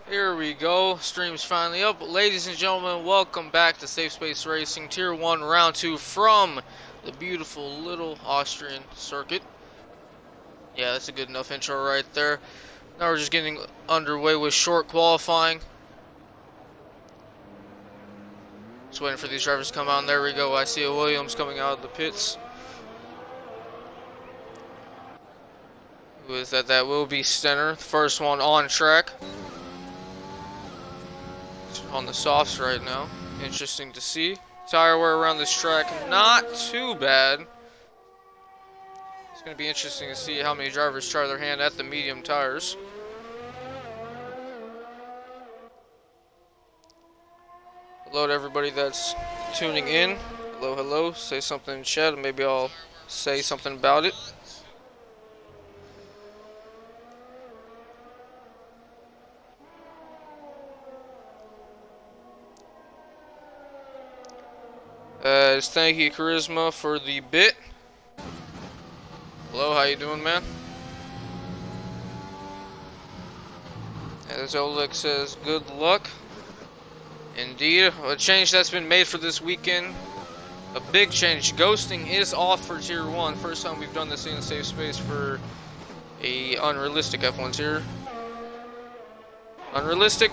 Here we go. Stream's finally up. Ladies and gentlemen, welcome back to Safe Space Racing Tier 1 Round 2 from the beautiful little Austrian circuit. Yeah, that's a good enough intro right there. Now we're just getting underway with short qualifying. Just waiting for these drivers to come out, and there we go. I see a Williams coming out of the pits. Who is that? That will be Stenner, the first one on track. On the softs right now. Interesting to see. Tire wear around this track, not too bad. It's going to be interesting to see how many drivers try their hand at the medium tires. Hello to everybody that's tuning in. Hello, hello. Say something in chat, and maybe I'll say something about it. Thank you, Charisma, for the bit. Hello, how you doing, man? As Oleg says, good luck. Indeed, a change that's been made for this weekend. A big change. Ghosting is off for Tier 1. First time we've done this in Safe Space for a unrealistic F1 tier. Unrealistic?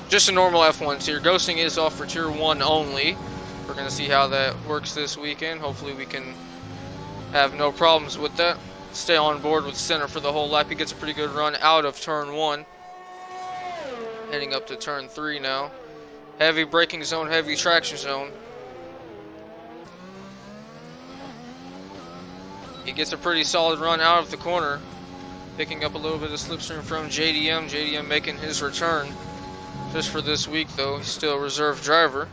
Just a normal F1 tier. Ghosting is off for Tier 1 only. We're going to see how that works this weekend. Hopefully we can have no problems with that. Stay on board with Center for the whole lap. He gets a pretty good run out of turn 1. Heading up to turn 3 now. Heavy braking zone, heavy traction zone. He gets a pretty solid run out of the corner. Picking up a little bit of slipstream from JDM. JDM making his return. Just for this week though. He's still a reserve driver.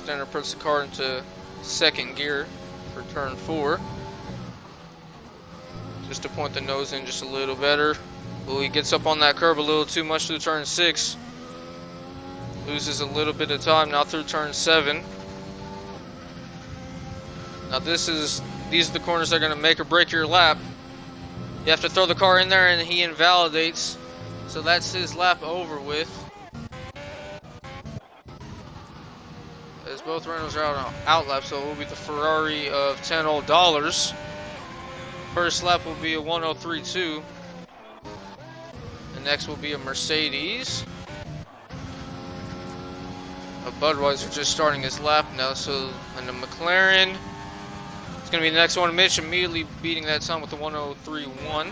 Stenner puts the car into second gear for turn 4. Just to point the nose in just a little better. Well, he gets up on that curb a little too much through turn 6. Loses a little bit of time now through turn 7. Now these are the corners that are going to make or break your lap. You have to throw the car in there and he invalidates. So that's his lap over with. As both Renaults are out lap, so it will be the Ferrari of $10. First lap will be a 103.2. The next will be a Mercedes. A Budweiser just starting his lap now, so and a McLaren. It's going to be the next one. Mitch immediately beating that time with the 103.1.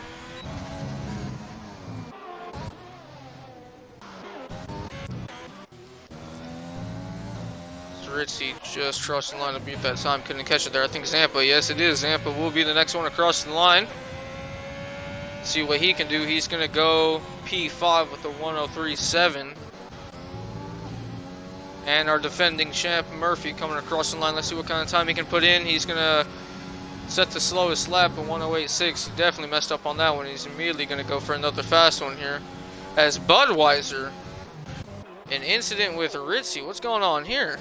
Ritzy just crossed the line to beat that time. Couldn't catch it there. I think Zampa. Yes, it is. Zampa will be the next one across the line. See what he can do. He's going to go P5 with the 103.7. And our defending champ, Murphy, coming across the line. Let's see what kind of time he can put in. He's going to set the slowest lap at 108.6. He definitely messed up on that one. He's immediately going to go for another fast one here. As Budweiser, an incident with Ritzy. What's going on here?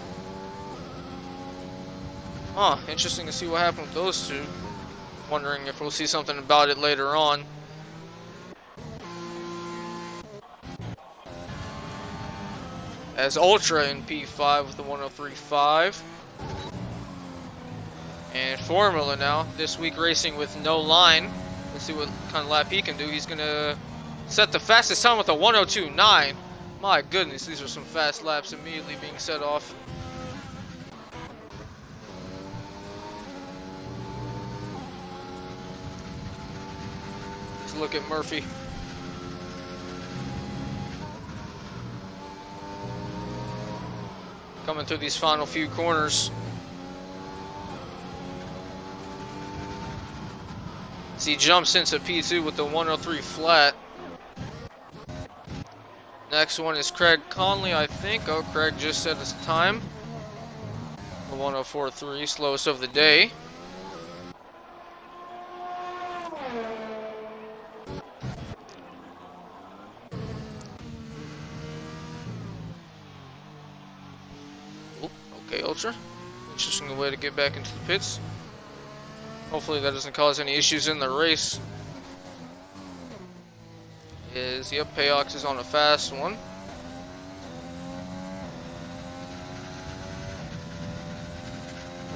Huh, interesting to see what happened with those two. Wondering if we'll see something about it later on. As Ultra in P5 with the 103.5. And Formula now, this week racing with no line. Let's see what kind of lap he can do. He's going to set the fastest time with a 102.9. My goodness, these are some fast laps immediately being set off. Let's look at Murphy. Coming through these final few corners. As he jumps into P2 with the 103 flat. Next one is Craig Conley, I think. Oh, Craig just set his time. The 104.3, slowest of the day. Okay, Ultra. Interesting way to get back into the pits. Hopefully that doesn't cause any issues in the race. is, yep, Payox is on a fast one.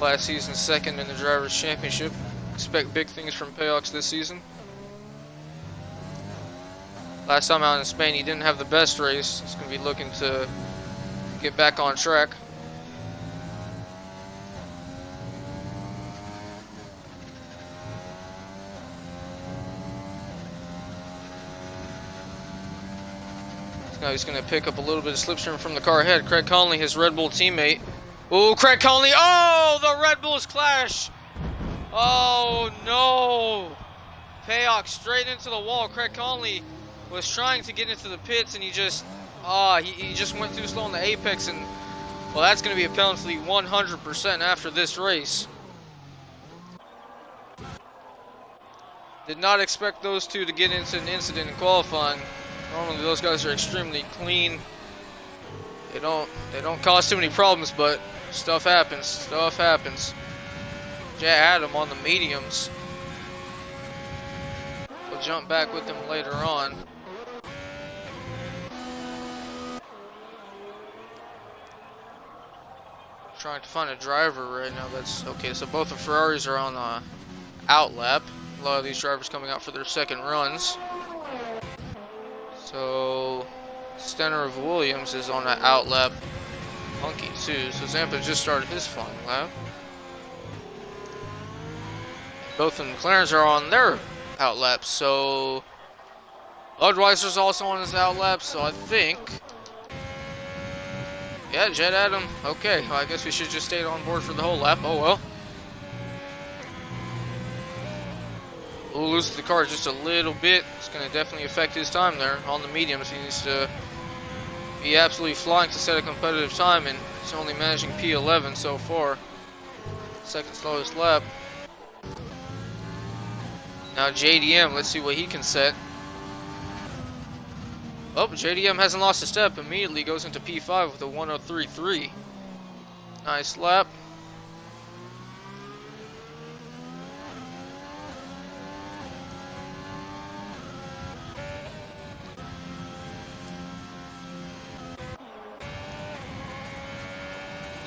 Last season, second in the Drivers' Championship. Expect big things from Payox this season. Last time out in Spain, he didn't have the best race. He's going to be looking to get back on track. Now he's going to pick up a little bit of slipstream from the car ahead. Craig Conley, his Red Bull teammate. Oh, Craig Conley. Oh, the Red Bulls clash. Oh, no. Payox straight into the wall. Craig Conley was trying to get into the pits, and he just went too slow on the apex, and well, that's going to be a penalty 100% after this race. Did not expect those two to get into an incident in qualifying. Normally those guys are extremely clean. They don't cause too many problems, but stuff happens. Stuff happens. Jay Adam on the mediums. We'll jump back with them later on. Trying to find a driver right now. That's okay. So both the Ferraris are on the out lap. A lot of these drivers coming out for their second runs. So Stenner of Williams is on an out lap. Monkey too. So Zampa just started his final lap. Both of the McLarens are on their out laps. So Budweiser's also on his out lap. So I think, yeah, Jet Adam. Okay, well, I guess we should just stay on board for the whole lap. Oh well. We'll lose the car just a little bit. It's going to definitely affect his time there on the mediums. He needs to be absolutely flying to set a competitive time, and he's only managing P11 so far. Second slowest lap. Now JDM, let's see what he can set. Oh, JDM hasn't lost a step. Immediately goes into P5 with a 103.3. Nice lap.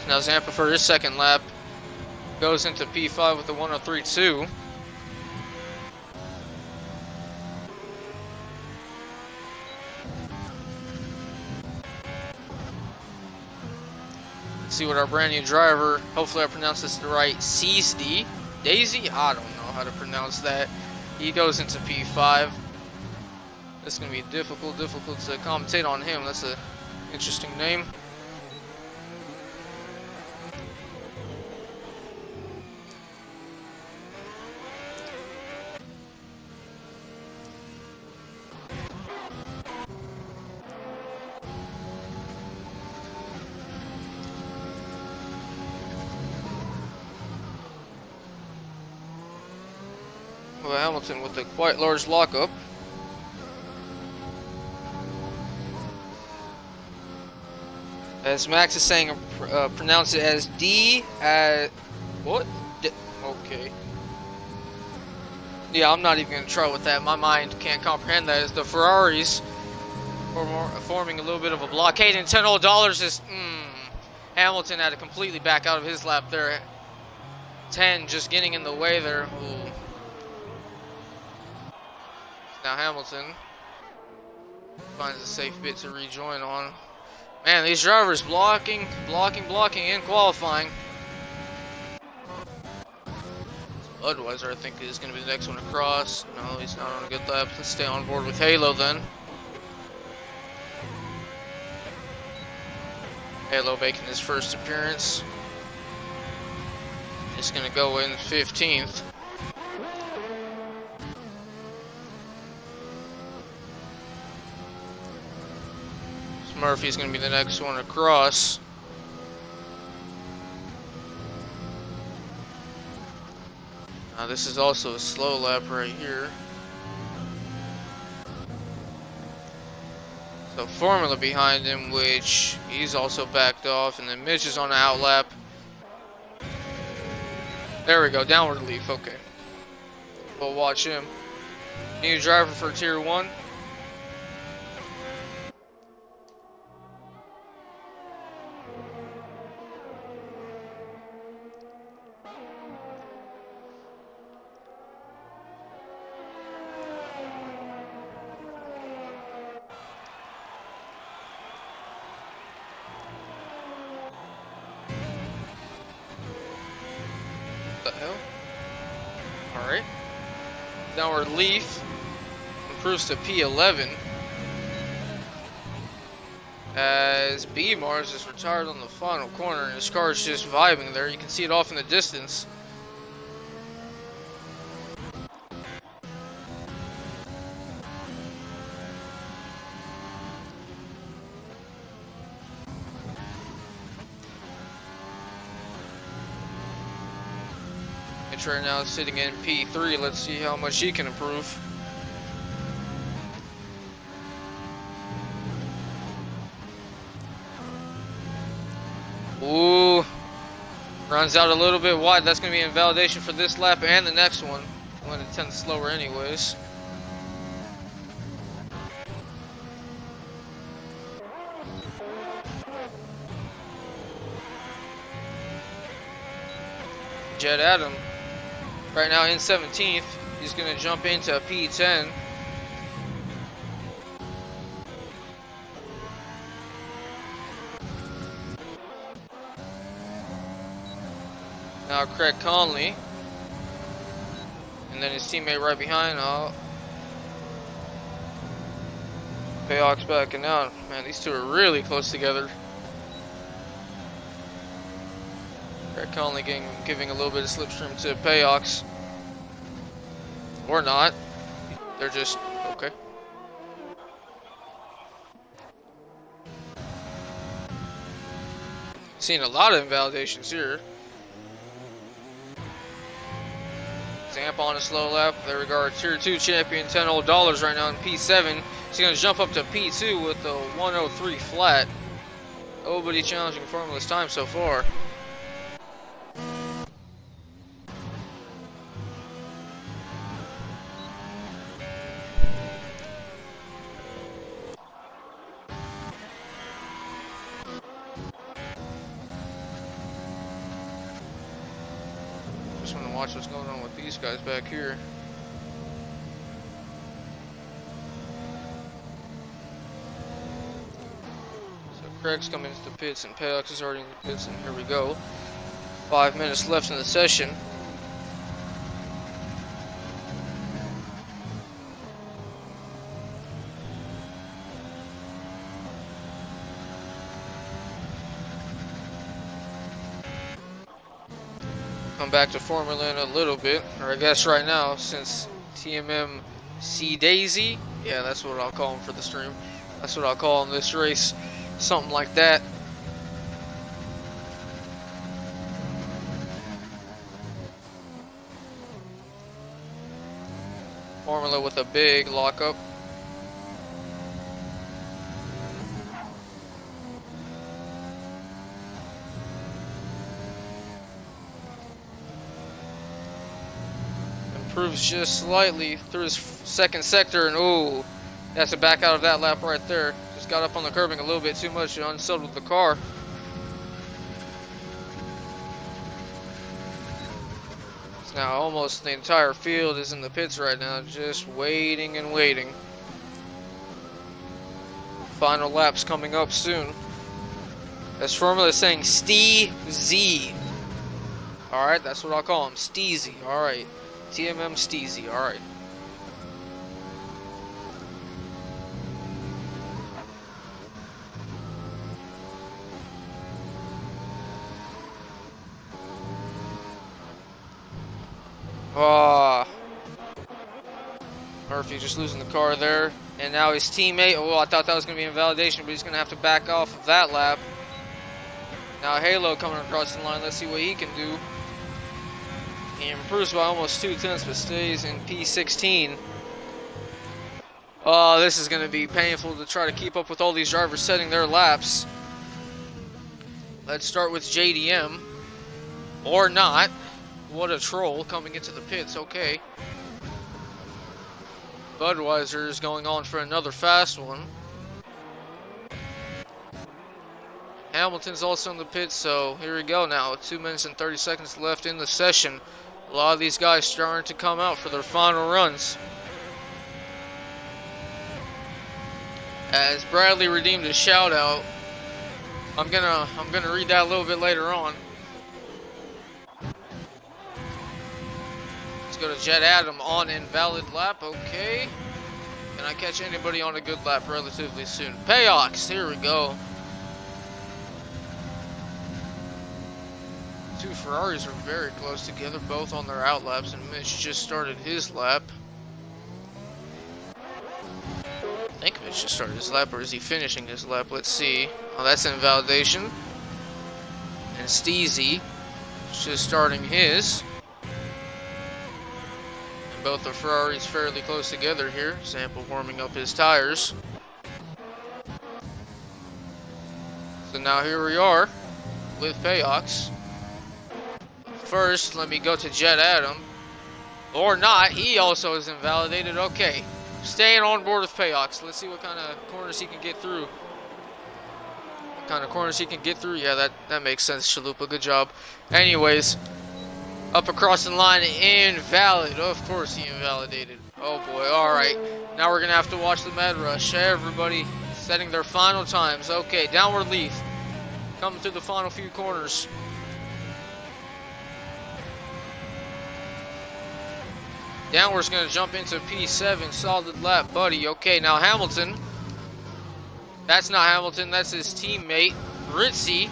Now Zampa for his second lap goes into P5 with a 103.2. See what our brand new driver, hopefully I pronounce this the right, Daisy, I don't know how to pronounce that. He goes into P5. It's going to be difficult to commentate on him. That's an interesting name. Hamilton with a quite large lockup. As Max is saying, pronounce it as D. What? Okay. Yeah, I'm not even gonna try with that. My mind can't comprehend that. As the Ferraris forming a little bit of a blockade, and $10 is. Hamilton had to completely back out of his lap there. 10 just getting in the way there. Ooh. Now Hamilton finds a safe bit to rejoin on. Man, these drivers blocking in qualifying. Budweiser, I think, is going to be the next one across. No, he's not on a good lap. Let's stay on board with Halo then. Halo making his first appearance. He's going to go in 15th. Murphy's going to be the next one across. Now this is also a slow lap right here. So Formula behind him, which he's also backed off, and then Mitch is on the out lap. There we go, downward leaf, okay. We'll watch him. New driver for Tier 1. hell? Alright. Now our Leaf improves to P11. As B Mars is retired on the final corner and his car is just vibing there. You can see it off in the distance. Mitch right now is sitting in P3. Let's see how much he can improve. Ooh, runs out a little bit wide. That's going to be invalidation for this lap and the next one. When it tends slower anyways. Jet Adam, right now in 17th. He's going to jump into P10. Now Craig Conley, and then his teammate right behind. Payock's backing out. Man, these two are really close together. Craig Conley giving a little bit of slipstream to Payock's, or not. They're just okay. Seeing a lot of invalidations here. Zamp on a slow lap. There we go, our Tier 2 champion, $10 right now in P7. He's going to jump up to P2 with the 103 flat. Nobody challenging Formula's time so far. Just want to watch what's going on with these guys back here. So Craig's coming into the pits and Payox is already in the pits, and here we go. 5 minutes left in the session. Come back to Formula in a little bit, or I guess right now, since TMM C Daisy, yeah, that's what I'll call him for the stream. That's what I'll call him this race, something like that. Formula with a big lockup. Improves just slightly through his second sector, and oh, has to back out of that lap right there. Just got up on the curbing a little bit too much and unsettled with the car. So now almost the entire field is in the pits right now, just waiting and waiting. Final laps coming up soon. As Formula is saying, Steezy. Alright, that's what I'll call him, Steezy. Alright. TMM Steezy, alright. Murphy just losing the car there. And now his teammate, oh, I thought that was going to be invalidation, but he's going to have to back off of that lap. Now Halo coming across the line, let's see what he can do. He improves by almost 2/10, but stays in P16. Oh, this is going to be painful to try to keep up with all these drivers setting their laps. Let's start with JDM. Or not. What a troll coming into the pits, okay. Budweiser is going on for another fast one. Hamilton's also in the pits, so here we go now. 2 minutes and 30 seconds left in the session. A lot of these guys starting to come out for their final runs. As Bradley redeemed a shout out, I'm gonna read that a little bit later on. go to Jet Adam on invalid lap. Okay. Can I catch anybody on a good lap relatively soon? Payox, here we go. Two Ferraris are very close together, both on their out laps, and Mitch just started his lap. I think Mitch just started his lap, or is he finishing his lap? Let's see. Oh, that's invalidation. And Steezy is just starting his. And both the Ferraris fairly close together here. Sample warming up his tires. So now here we are with Payox. First, let me go to Jet Adam. Or not, he also is invalidated. Okay, staying on board with Payox. Let's see what kind of corners he can get through. Yeah, that makes sense, Chalupa. Good job. Anyways, up across the line, invalid. Of course he invalidated. Oh boy, alright. Now we're going to have to watch the Mad Rush. Everybody setting their final times. Okay, downward leaf. Coming through the final few corners. Downward's going to jump into P7, solid lap, buddy. Okay, now Hamilton. That's not Hamilton, that's his teammate, Ritzy.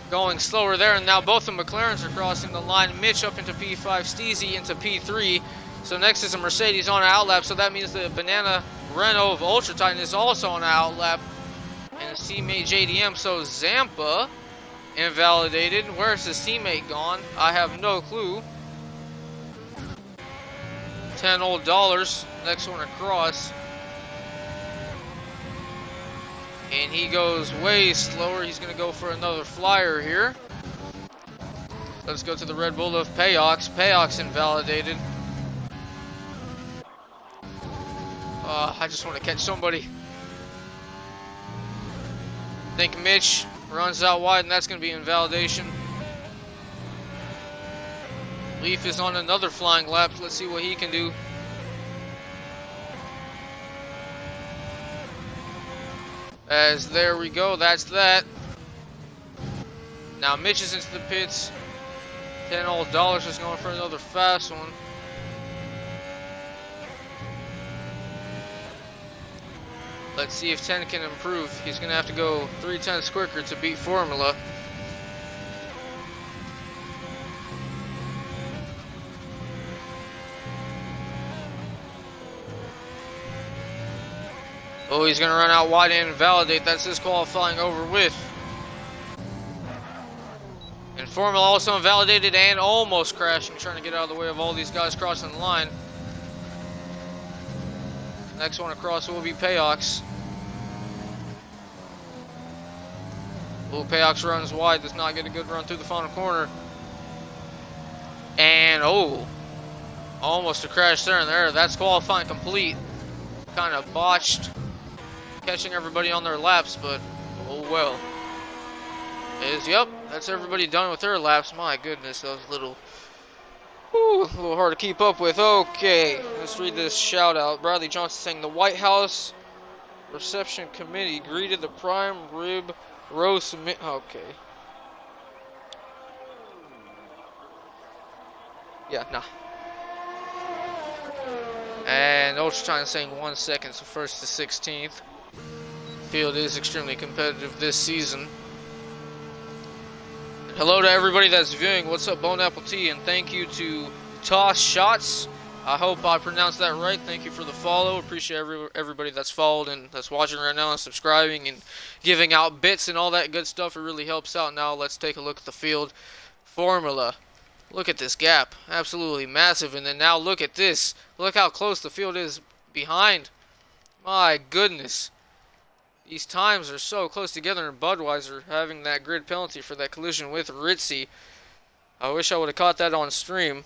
Going slower there, and now both the McLarens are crossing the line. Mitch up into P5, Steezy into P3. So next is a Mercedes on an outlap, so that means the Banana Renault of Ultra Titan is also on an outlap. And his teammate JDM, so Zampa invalidated. Where's his teammate gone? I have no clue. $10 next one across, and he goes way slower. He's gonna go for another flyer here. Let's go to the Red Bull of Payox. Payox invalidated. I just want to catch somebody. I think Mitch runs out wide, and that's gonna be invalidation. Leaf is on another flying lap. Let's see what he can do. As there we go, that's that. Now Mitch is into the pits. $10 is going for another fast one. Let's see if 10 can improve. He's going to have to go 3/10 quicker to beat Formula. Oh, he's going to run out wide and invalidate. That's his qualifying over with. And Formula also invalidated and almost crashing, trying to get out of the way of all these guys crossing the line. Next one across will be Payox. Oh, Payox runs wide, does not get a good run through the final corner. And, oh, almost a crash there and there. That's qualifying complete. Kind of botched catching everybody on their laps, but oh well. Yep, that's everybody done with their laps. My goodness, that was a little hard to keep up with. Okay, let's read this shout out. Bradley Johnson saying the White House Reception Committee greeted the prime rib roast. Okay. Yeah, nah. And Ultra Titan saying 1 second, so first to 16th. Field is extremely competitive this season. Hello to everybody that's viewing. What's up, Bone Apple Tea? And thank you to Toss Shots. I hope I pronounced that right. Thank you for the follow. Appreciate everybody that's followed and that's watching right now and subscribing and giving out bits and all that good stuff. It really helps out. Now let's take a look at the field formula. Look at this gap. Absolutely massive. And then now look at this. Look how close the field is behind. My goodness. These times are so close together, and Budweiser having that grid penalty for that collision with Ritzy. I wish I would have caught that on stream.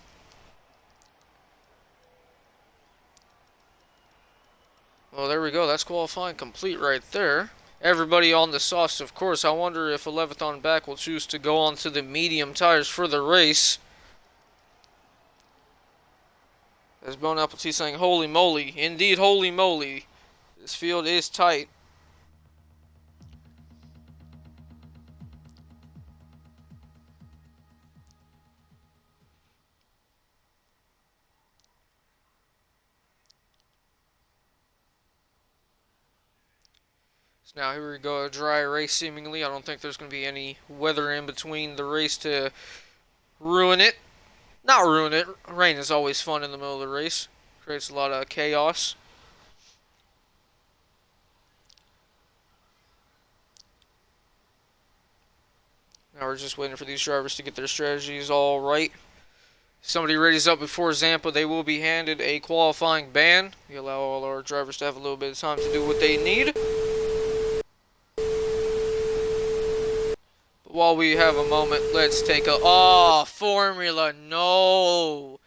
Well, there we go. That's qualifying complete right there. Everybody on the softs, of course. I wonder if 11th on back will choose to go on to the medium tires for the race. As Bone Apple Tea saying, holy moly. Indeed, holy moly. This field is tight. So now here we go, a dry race seemingly. I don't think there's going to be any weather in between the race to ruin it. Not ruin it. Rain is always fun in the middle of the race. Creates a lot of chaos. Now we're just waiting for these drivers to get their strategies all right. If somebody readies up before Zampa, they will be handed a qualifying ban. We allow all our drivers to have a little bit of time to do what they need. But while we have a moment, let's take a... Oh, Formula, no!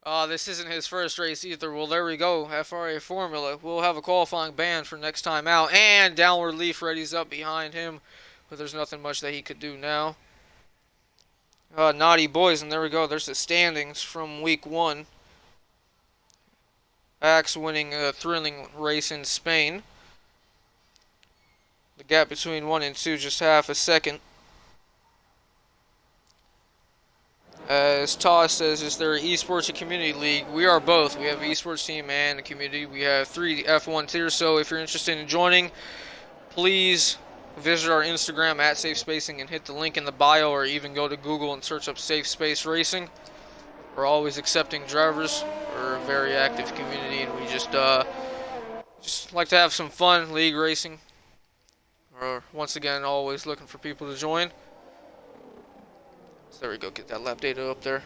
Oh, this isn't his first race either. Well, there we go. FRA Formula. We'll have a qualifying ban for next time out. And Downward Leaf readies up behind him. But there's nothing much that he could do now. Naughty boys, and there we go. There's the standings from week 1. Axe winning a thrilling race in Spain. The gap between 1 and 2 just half a second. As Toss says, is there an esports and community league? We are both. We have an esports team and a community. We have 3 F1 tiers, so if you're interested in joining, please visit our Instagram at Safe Spacing and hit the link in the bio, or even go to Google and search up Safe Space Racing. We're always accepting drivers. We're a very active community, and we just like to have some fun league racing. Or once again, always looking for people to join. So there we go, get that lap data up there.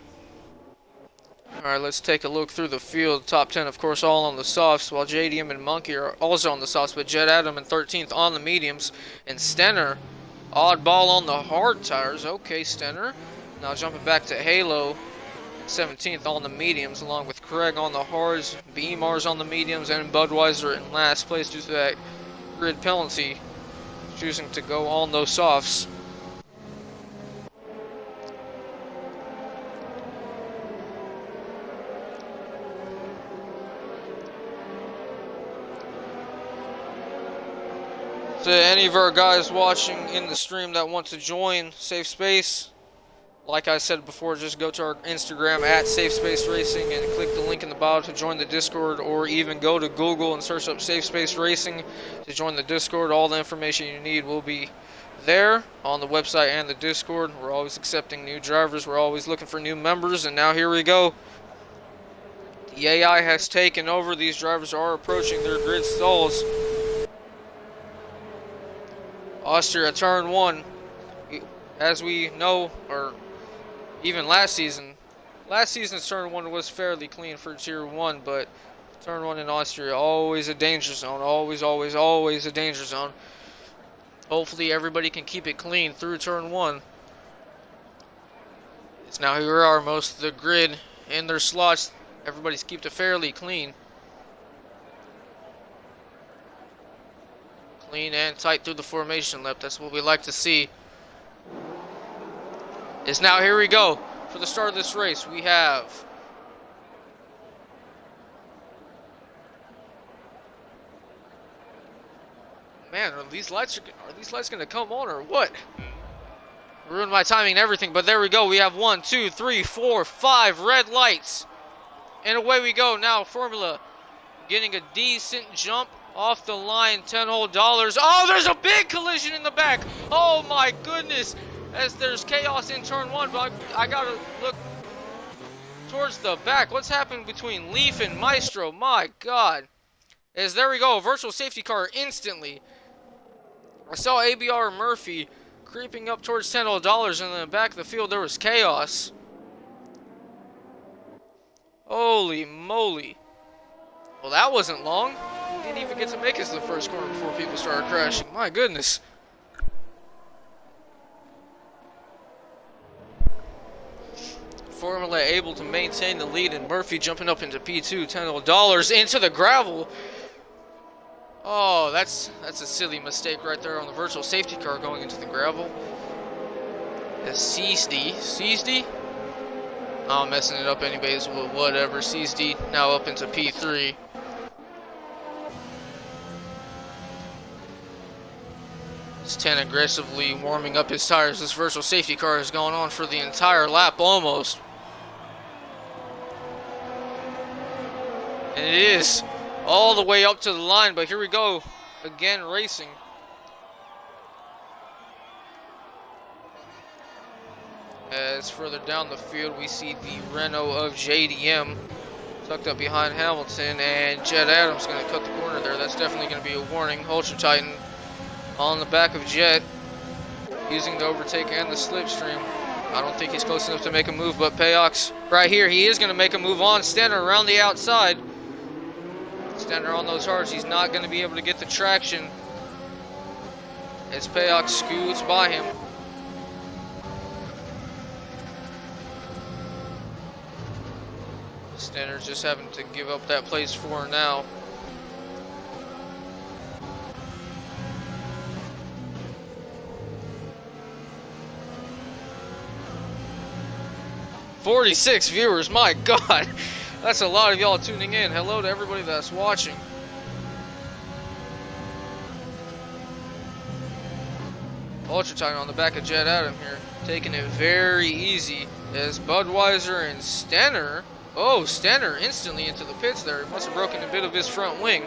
Alright, let's take a look through the field. Top 10, of course, all on the softs, while JDM and Monkey are also on the softs, but Jet Adam in 13th on the mediums, and Stenner, oddball on the hard tires. Okay, Stenner. Now jumping back to Halo, 17th on the mediums, along with Craig on the hards, Beamars on the mediums, and Budweiser in last place due to that grid penalty, choosing to go on those softs. To any of our guys watching in the stream that want to join Safe Space, like I said before, just go to our Instagram at Safe Space Racing and click the link in the bio to join the Discord, or even go to Google and search up Safe Space Racing to join the Discord. All the information you need will be there on the website and the Discord. We're always accepting new drivers. We're always looking for new members, and now here we go. The AI has taken over. These drivers are approaching their grid stalls. Austria, turn 1, as we know, or even last season's turn 1 was fairly clean for tier 1, but turn 1 in Austria, always a danger zone, always a danger zone. Hopefully everybody can keep it clean through turn 1. It's now here we are, most of the grid in their slots, everybody's kept it fairly clean. Clean and tight through the formation lap. That's what we like to see. Is now here we go for the start of this race. We have man, are these lights going to come on or what? Ruined my timing and everything, but there we go. We have 1, 2, 3, 4, 5 red lights, and away we go. Now Formula getting a decent jump off the line, $10 whole. Oh, there's a big collision in the back. Oh my goodness, as there's chaos in turn 1, but I gotta look towards the back. What's happened between Leaf and Maestro? My God. As there we go, a virtual safety car instantly. I saw ABR Murphy creeping up towards $10 whole, and in the back of the field there was chaos. Holy moly. Well, that wasn't long. Didn't even get to make it to the first corner before people started crashing. My goodness. Formula able to maintain the lead, and Murphy jumping up into P2, $10 into the gravel. Oh, that's a silly mistake right there on the virtual safety car going into the gravel. CSD? Oh, I'm messing it up anyways, well, whatever. CSD now up into P3. It's 10 aggressively warming up his tires. This virtual safety car has gone on for the entire lap almost. And it is all the way up to the line, but here we go. again racing. As further down the field, we see the Renault of JDM tucked up behind Hamilton, and Jet Adams going to cut the corner there. That's definitely going to be a warning. Ultra Titan on the back of Jet, using the overtake and the slipstream. I don't think he's close enough to make a move, but Payox right here, he is going to make a move on Stenner around the outside. Stenner on those hards, he's not going to be able to get the traction as Payox scoots by him. Stenner's just having to give up that place 4 now. "46 viewers, my God, that's a lot of y'all tuning in. Hello to everybody that's watching." Ultra Titan on the back of Jet Adam here, taking it very easy as Budweiser and Stenner. Oh, Stenner instantly into the pits there. He must have broken a bit of his front wing.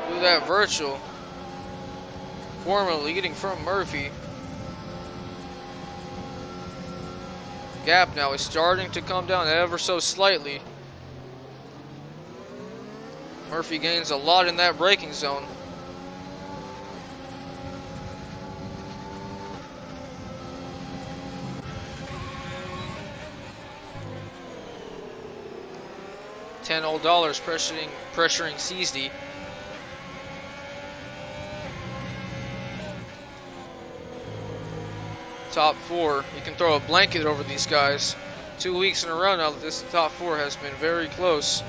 Do that virtual. Former leading from Murphy. Gap now is starting to come down ever so slightly. Murphy gains a lot in that braking zone. $10 pressuring CSD. Top 4. You can throw a blanket over these guys. 2 weeks in a row now that this top 4 has been very close.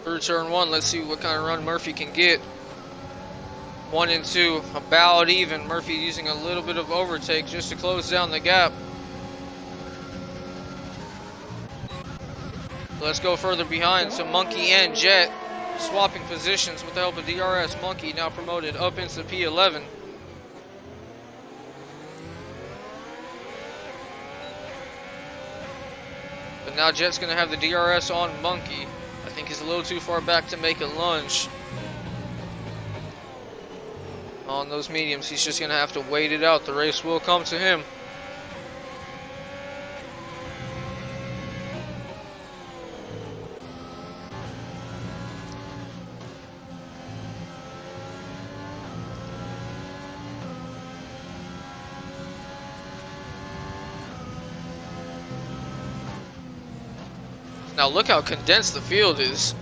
Through turn 1, let's see what kind of run Murphy can get. 1 and 2, about even. Murphy using a little bit of overtake just to close down the gap. Let's go further behind. So Monkey and Jet swapping positions with the help of DRS. Monkey now promoted up into P11. But now Jet's going to have the DRS on Monkey. I think he's a little too far back to make a lunge. On those mediums, he's just going to have to wait it out. The race will come to him. Now look how condensed the field is.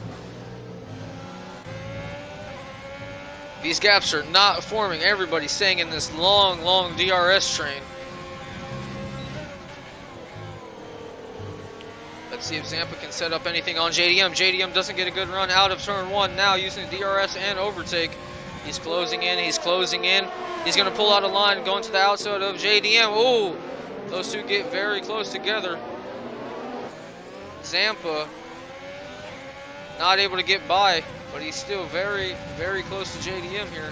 These gaps are not forming. Everybody's staying in this long, long DRS train. Let's see if Zampa can set up anything on JDM. JDM doesn't get a good run out of turn 1 now, using DRS and overtake. He's closing in, he's closing in. He's going to pull out a line, going to the outside of JDM. Ooh, those two get very close together. Zampa not able to get by, but he's still very, very close to JDM here,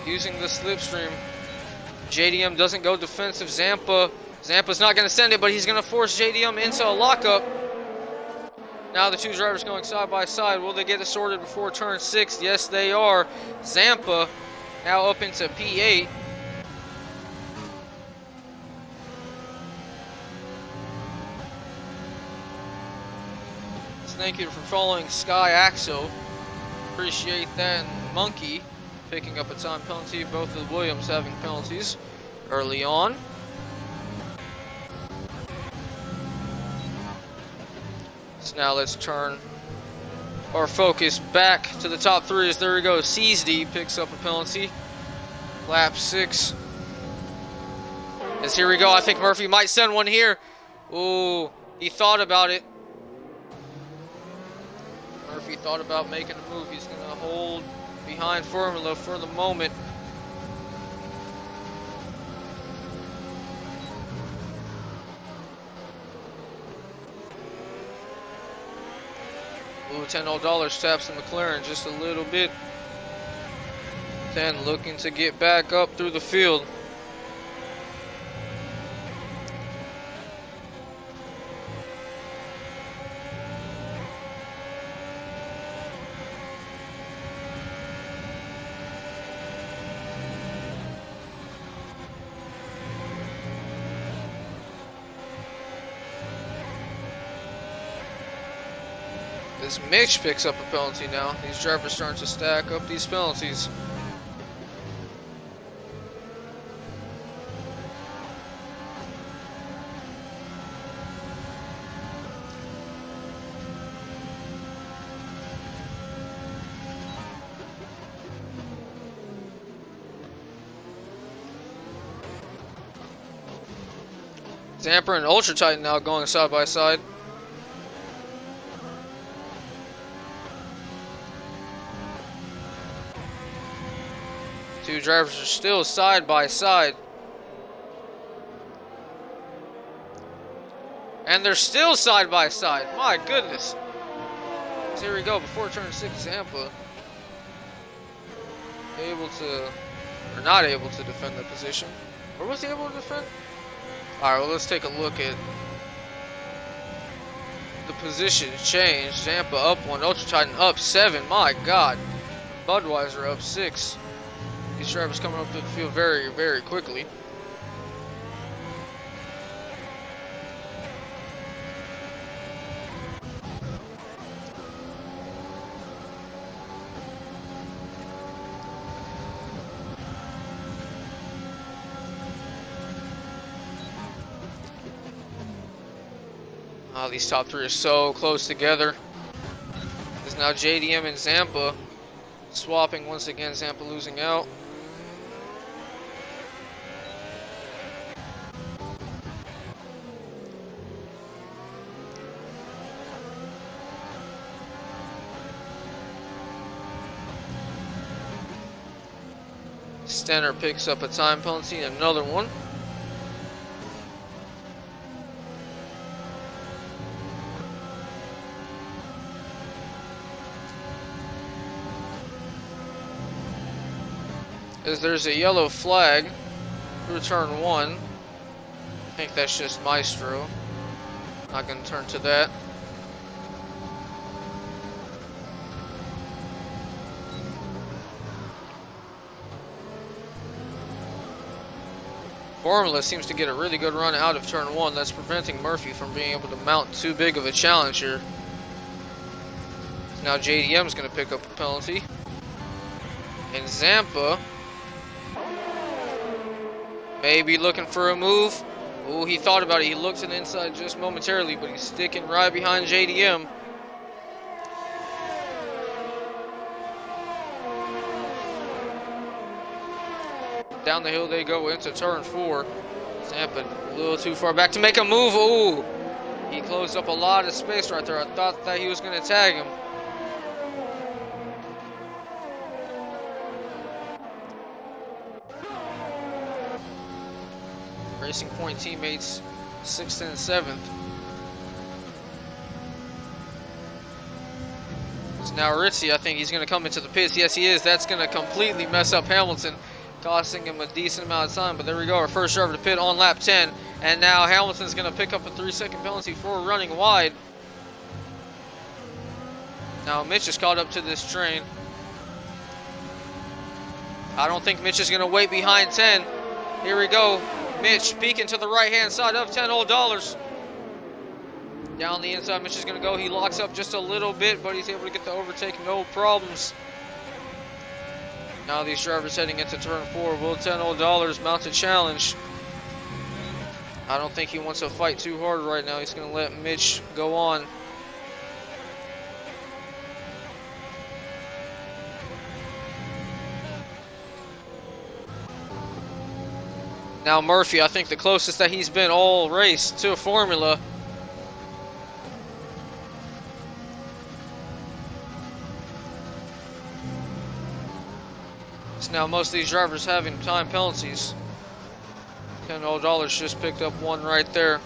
using the slipstream. JDM doesn't go defensive. Zampa's not going to send it, but he's going to force JDM into a lockup. Now the two drivers going side by side. Will they get it sorted before turn 6? Yes, they are. Zampa now up into P8. Thank you for following Sky Axo. Appreciate that. And Monkey picking up a time penalty. Both of the Williams having penalties early on. So now let's turn our focus back to the top 3. As there we go. CSD picks up a penalty. Lap 6. As here we go. I think Murphy might send one here. Ooh, he thought about it. Murphy thought about making a move. He's going to hold behind Formula for the moment. Ooh, $10 taps the McLaren just a little bit. 10 looking to get back up through the field. As Mitch picks up a penalty now, these drivers starting to stack up these penalties. Zamper and Ultra Titan now going side by side. Two drivers are still side by side. And they're still side by side. My goodness. So here we go. Before turn 6, Zampa able to, or not able to defend the position. Or was he able to defend? Alright, well, let's take a look at the position change. Zampa up 1, Ultra Titan up 7. My God. Budweiser up 6. These drivers coming up to the field very, very quickly. Oh, these top three are so close together. There's now JDM and Zampa swapping once again. Zampa losing out. Stenner picks up a time penalty, another one. As there's a yellow flag through turn 1. I think that's just Maestro. Not going to turn to that. Formula seems to get a really good run out of turn 1. That's preventing Murphy from being able to mount too big of a challenge here. Now JDM's going to pick up a penalty. And Zampa maybe looking for a move. Oh, he thought about it. He looked to the inside just momentarily, but he's sticking right behind JDM. Down the hill they go into turn 4. Zampa a little too far back to make a move. Ooh, he closed up a lot of space right there. I thought that he was going to tag him. Racing Point teammates 6th and 7th. It's now Ritzy. I think he's going to come into the pits. Yes, he is. That's going to completely mess up Hamilton, costing him a decent amount of time. But there we go. Our first driver to pit on lap 10. And now Hamilton's going to pick up a 3-second penalty for running wide. Now Mitch is caught up to this train. I don't think Mitch is going to wait behind 10. Here we go. Mitch peeking to the right-hand side of $10. Down the inside, Mitch is going to go. He locks up just a little bit, but he's able to get the overtake, no problems. Now these drivers heading into turn 4. Will $10 mount a challenge? I don't think he wants to fight too hard right now. He's going to let Mitch go on. Now Murphy, I think the closest that he's been all race to a formula. So now most of these drivers having time penalties. $10 just picked up one right there.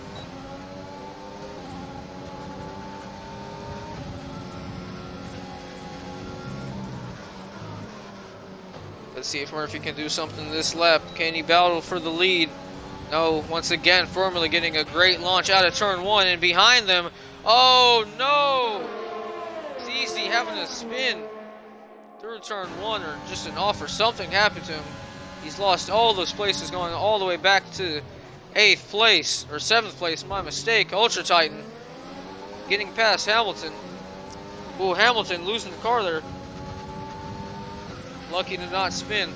Let's see if Murphy can do something this lap. Can he battle for the lead? No. Once again, Formula getting a great launch out of turn 1, and behind them, oh no! It's easy having a spin through turn 1, or just an off, or something happened to him. He's lost all those places, going all the way back to 8th place, or 7th place, my mistake. Ultra Titan getting past Hamilton. Ooh, Hamilton losing the car there. Lucky to not spin.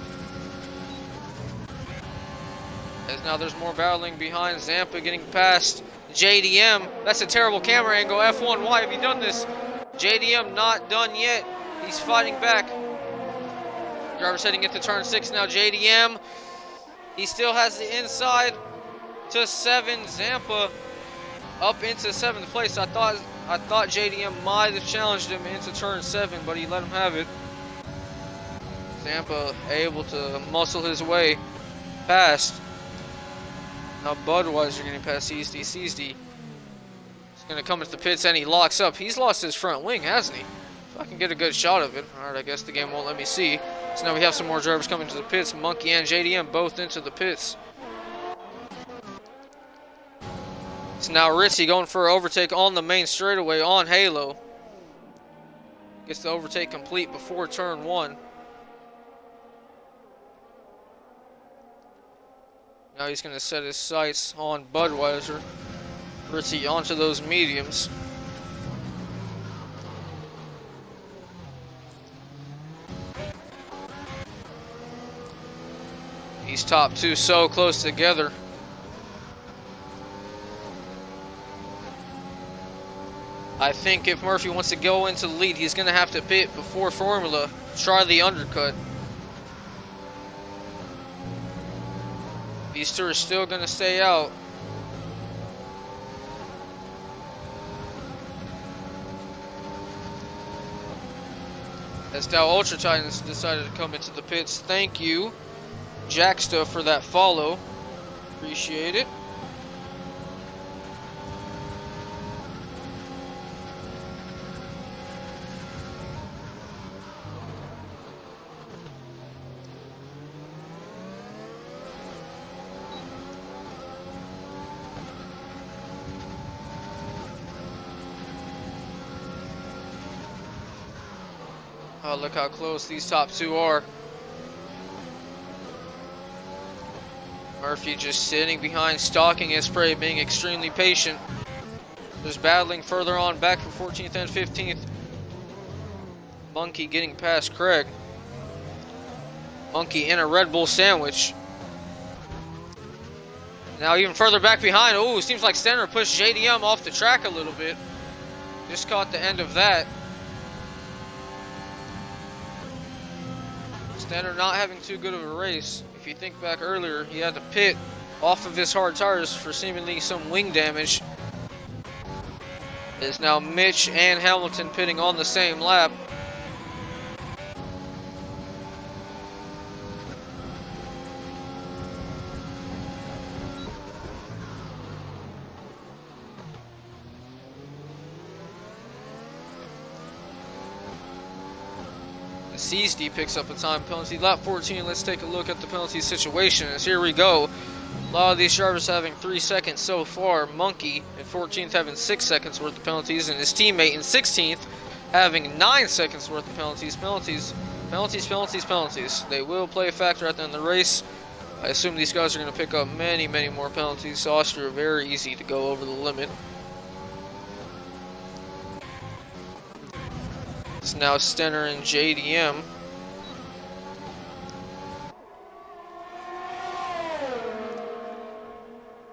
As now there's more battling behind. Zampa getting past JDM. That's a terrible camera angle. F1, why have you done this? JDM not done yet. He's fighting back. Driver's heading into turn 6 now. JDM. He still has the inside to 7. Zampa up into 7th place. I thought JDM might have challenged him into turn 7, but he let him have it. Zampa able to muscle his way past. Now Budweiser getting past Seasdy. He's gonna come into the pits and he locks up. He's lost his front wing, hasn't he? If I can get a good shot of it. Alright, I guess the game won't let me see. So now we have some more drivers coming to the pits. Monkey and JDM both into the pits. So now Ritzy going for an overtake on the main straightaway on Halo. Gets the overtake complete before turn 1. Now he's going to set his sights on Budweiser. Ritzy onto those mediums. These top two so close together. I think if Murphy wants to go into the lead, he's going to have to pit before Formula. Try the undercut. These two are still going to stay out. As now Ultra Titans decided to come into the pits. Thank you, Jacksta, for that follow. Appreciate it. Oh, look how close these top two are. Murphy just sitting behind, stalking his prey, being extremely patient. Just battling further on back for 14th and 15th. Monkey getting past Craig. Monkey in a Red Bull sandwich. Now even further back behind. Oh, seems like Stenner pushed JDM off the track a little bit. Just caught the end of that. Stenner not having too good of a race. If you think back earlier, he had to pit off of his hard tires for seemingly some wing damage. It's now Mitch and Hamilton pitting on the same lap. CSD picks up a time penalty. Lap 14, let's take a look at the penalty situation. As here we go. A lot of these drivers having 3 seconds so far. Monkey in 14th having 6 seconds worth of penalties, and his teammate in 16th having 9 seconds worth of penalties. Penalties. They will play a factor at the end of the race. I assume these guys are going to pick up many more penalties. Austria very easy to go over the limit. It's now Stenner and JDM.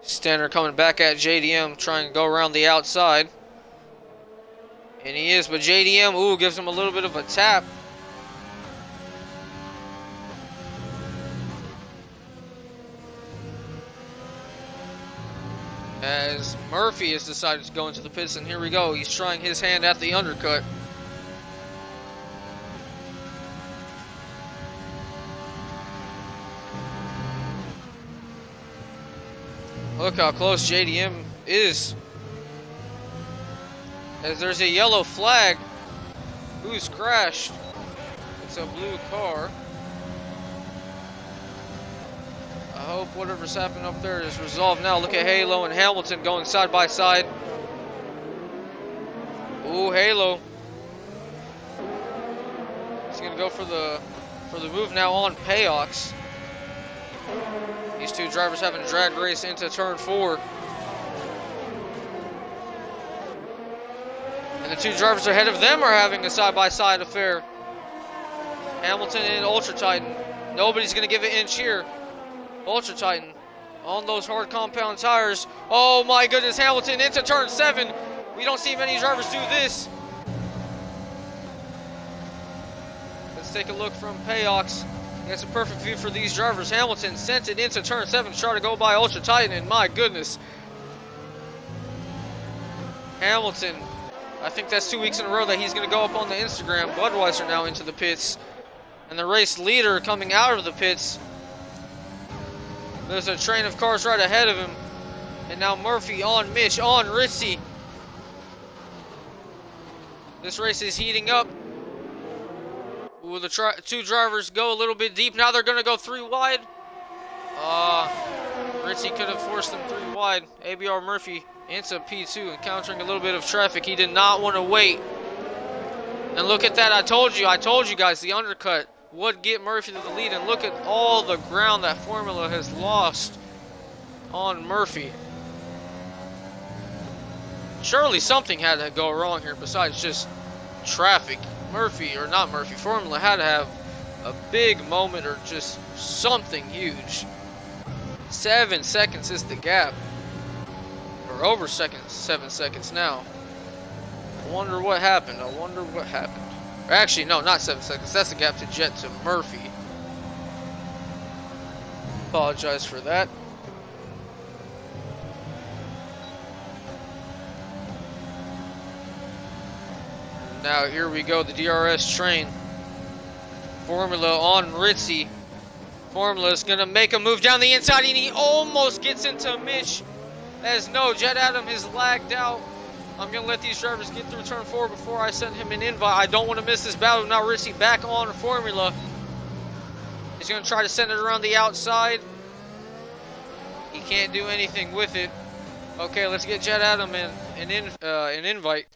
Stenner coming back at JDM, trying to go around the outside. And he is, but JDM, ooh, gives him a little bit of a tap. As Murphy has decided to go into the pits, and here we go. He's trying his hand at the undercut. Look how close JDM is. As there's a yellow flag. Who's crashed? It's a blue car. I hope whatever's happened up there is resolved now. Look at Halo and Hamilton going side by side. Ooh, Halo. He's gonna go for the move now on Payox. These two drivers having a drag race into turn 4. And the two drivers ahead of them are having a side-by-side affair. Hamilton and Ultra Titan. Nobody's gonna give an inch here. Ultra Titan on those hard compound tires. Oh my goodness, Hamilton into turn 7. We don't see many drivers do this. Let's take a look from Payox. That's a perfect view for these drivers. Hamilton sent it into turn 7 to try to go by Ultra Titan, and my goodness. Hamilton, I think that's 2 weeks in a row that he's going to go up on the Instagram. Budweiser now into the pits. And the race leader coming out of the pits. There's a train of cars right ahead of him. And now Murphy on Mitch, on Ritzy. This race is heating up. Will the two drivers go a little bit deep? Now they're going to go 3 wide. Ritzy could have forced them 3 wide. ABR Murphy into P2, encountering a little bit of traffic. He did not want to wait. And look at that. I told you guys, the undercut would get Murphy to the lead. And look at all the ground that Formula has lost on Murphy. Surely something had to go wrong here besides just traffic. Formula had to have a big moment or just something huge. 7 seconds is the gap. Or over 7 seconds now. I wonder what happened. Or actually, no, not 7 seconds. That's the gap to Jet to Murphy. Apologize for that. Now here we go, the DRS train. Formula on Ritzy. Formula is going to make a move down the inside, and he almost gets into Mitch. As no, Jet Adam has lagged out. I'm going to let these drivers get through turn 4 before I send him an invite. I don't want to miss this battle. Now Ritzy back on Formula. He's going to try to send it around the outside. He can't do anything with it. Okay, let's get Jet Adam an invite.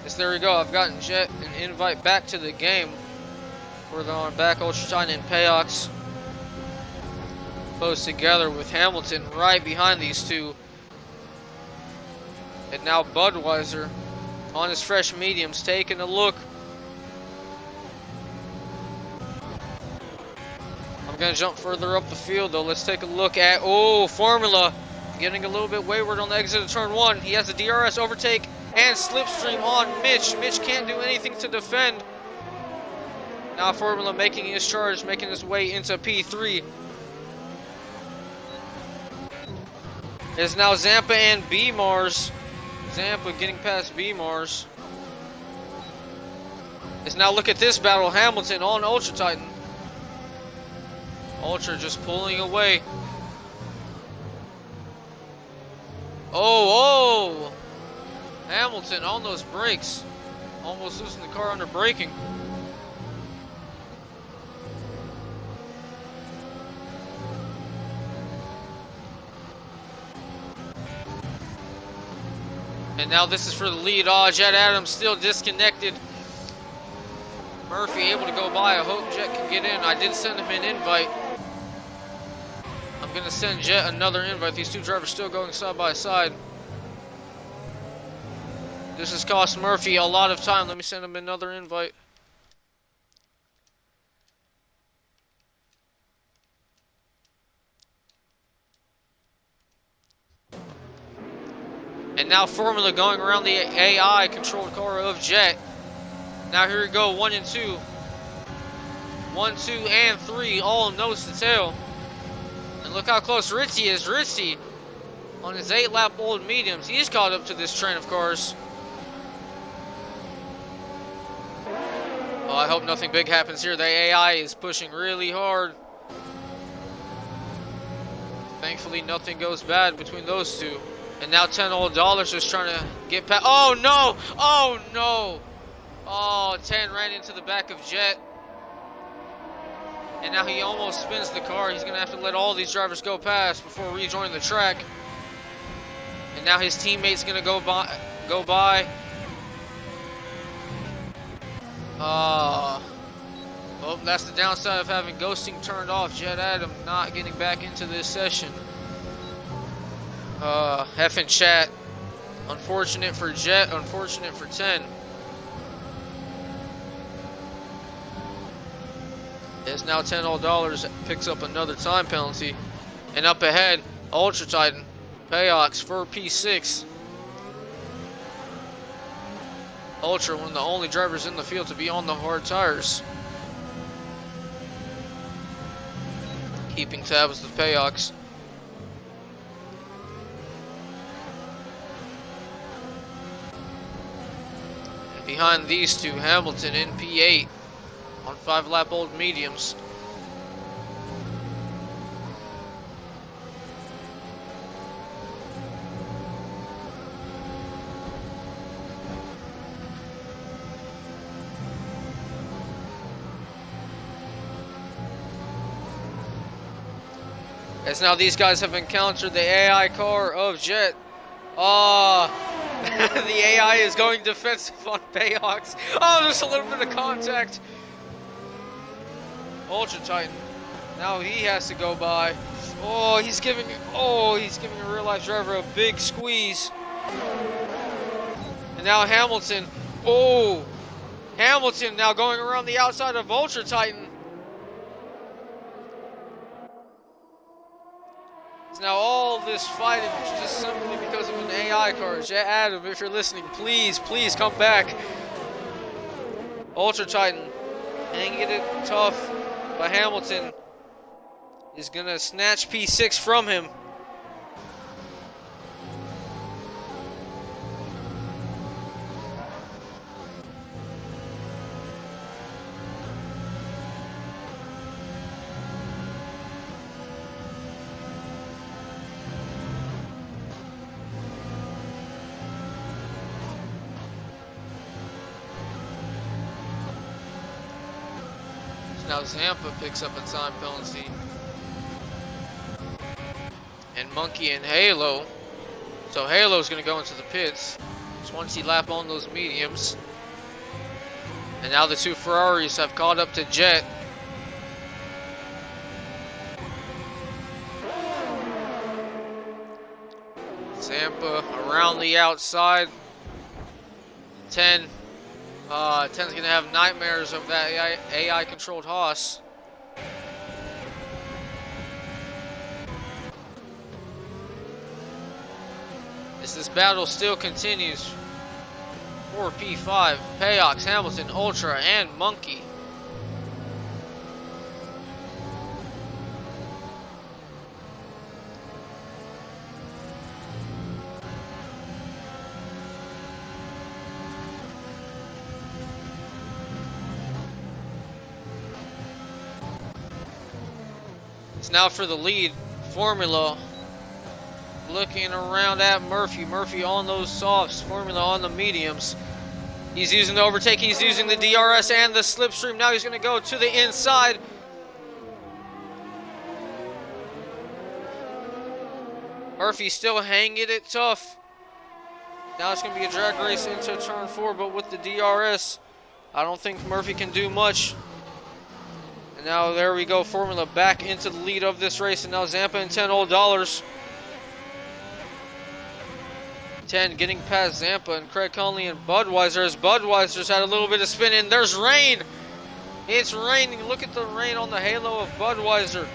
Yes, there we go. I've gotten Jet an invite back to the game. We're going back Ultra Titan and Payox. Close together with Hamilton right behind these two. And now Budweiser on his fresh mediums taking a look. I'm going to jump further up the field though. Let's take a look at, Formula getting a little bit wayward on the exit of turn 1. He has a DRS overtake and slipstream on Mitch. Mitch can't do anything to defend. Now Formula making his charge, making his way into P3. It's now Zampa and B-Mars. Zampa getting past B-Mars. It's now, look at this battle. Hamilton on Ultra Titan. Ultra just pulling away. Oh! Hamilton on those brakes. Almost losing the car under braking. And now this is for the lead. Jet Adams still disconnected. Murphy able to go by. I hope Jet can get in. I did send him an invite. I'm going to send Jet another invite. These two drivers still going side by side. This has cost Murphy a lot of time. Let me send him another invite. And now Formula going around the AI controlled car of Jet. Now here we go, 1 and 2. 1, 2, and 3, all nose to tail. And look how close Ritzy is. Ritzy on his 8-lap old mediums. He's caught up to this train of cars. Oh, I hope nothing big happens here. The AI is pushing really hard. Thankfully, nothing goes bad between those two. And now $10 is trying to get past. Oh no! Oh no! Oh, 10 ran into the back of Jet. And now he almost spins the car. He's going to have to let all these drivers go past before rejoining the track. And now his teammate's going to go by. Oh, that's the downside of having ghosting turned off. Jet Adam not getting back into this session. Effing chat. Unfortunate for Jet, unfortunate for 10. It's now $10 picks up another time penalty. And up ahead, Ultra Titan, Payox for P6. Ultra, one of the only drivers in the field to be on the hard tires. Keeping tabs with Payox. And behind these two, Hamilton in P8 on 5-lap old mediums. As now these guys have encountered the AI car of Jet. The AI is going defensive on Payox. Oh, there's a little bit of contact. Ultra Titan. Now he has to go by. Oh, he's giving a real life driver a big squeeze. And now Hamilton. Oh, Hamilton now going around the outside of Ultra Titan. Now all this fighting just simply because of an AI car. Jet Adam, if you're listening, please come back. Ultra Titan hanging it tough, but Hamilton is gonna snatch P6 from him. Now Zampa picks up a time penalty. And Monkey and Halo. So Halo's going to go into the pits. 20 lap on those mediums. And now the two Ferraris have caught up to Jet. Zampa around the outside. 10's going to have nightmares of that AI-controlled Haas. As this battle still continues for P5, Payox, Hamilton, Ultra, and Monkey. Now for the lead, Formula looking around at Murphy. Murphy on those softs, Formula on the mediums. He's using the overtake, he's using the DRS and the slipstream. Now he's going to go to the inside. Murphy still hanging it tough. Now it's going to be a drag race into turn 4, but with the DRS, I don't think Murphy can do much. Now there we go, Formula back into the lead of this race, and now Zampa and $10. 10 getting past Zampa and Craig Conley and Budweiser as Budweiser's had a little bit of spin, and there's rain. It's raining. Look at the rain on the halo of Budweiser.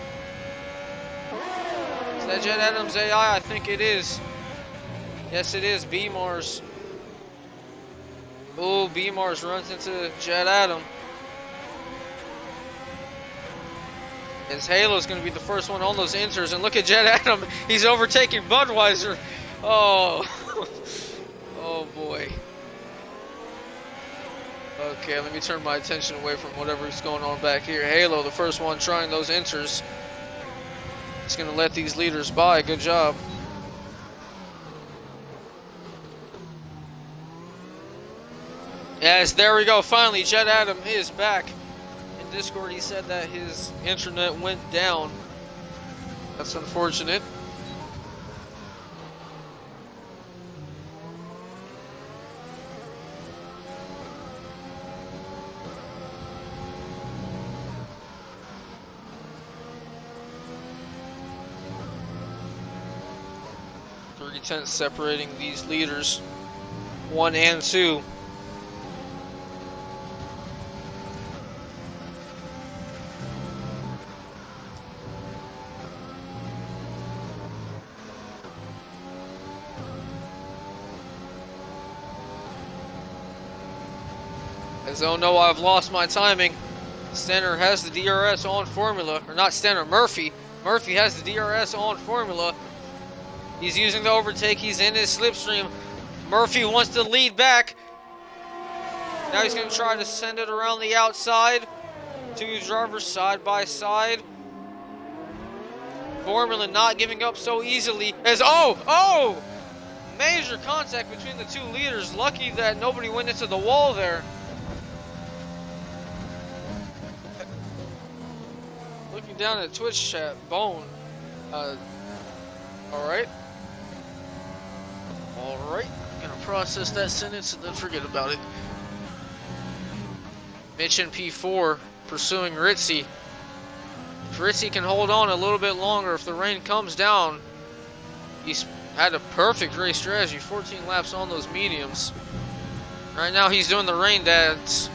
Is that Jet Adams AI? I think it is. Yes, it is. B-Mars. Oh, B-Mars runs into Jet Adam. His Halo is going to be the first one on those inters. And look at Jet Adam. He's overtaking Budweiser. Oh. Oh, boy. Okay, let me turn my attention away from whatever's going on back here. Halo, the first one trying those inters. He's going to let these leaders by. Good job. Yes, there we go. Finally, Jet Adam is back. In Discord, he said that his internet went down. That's unfortunate. Tenths separating these leaders, 1 and 2. As oh no, I've lost my timing. Stenner has the DRS on formula, or not Stenner, Murphy. Murphy has the DRS on formula. He's using the overtake. He's in his slipstream. Murphy wants to lead back. Now he's going to try to send it around the outside. Two drivers side by side. Formula not giving up so easily. As major contact between the two leaders. Lucky that nobody went into the wall there. Looking down at Twitch chat, Bone. Alright. Alright, gonna process that sentence and then forget about it. Mitch in P4 pursuing Ritzy. If Ritzy can hold on a little bit longer, if the rain comes down, he's had a perfect race strategy, 14 laps on those mediums. Right now he's doing the rain dance.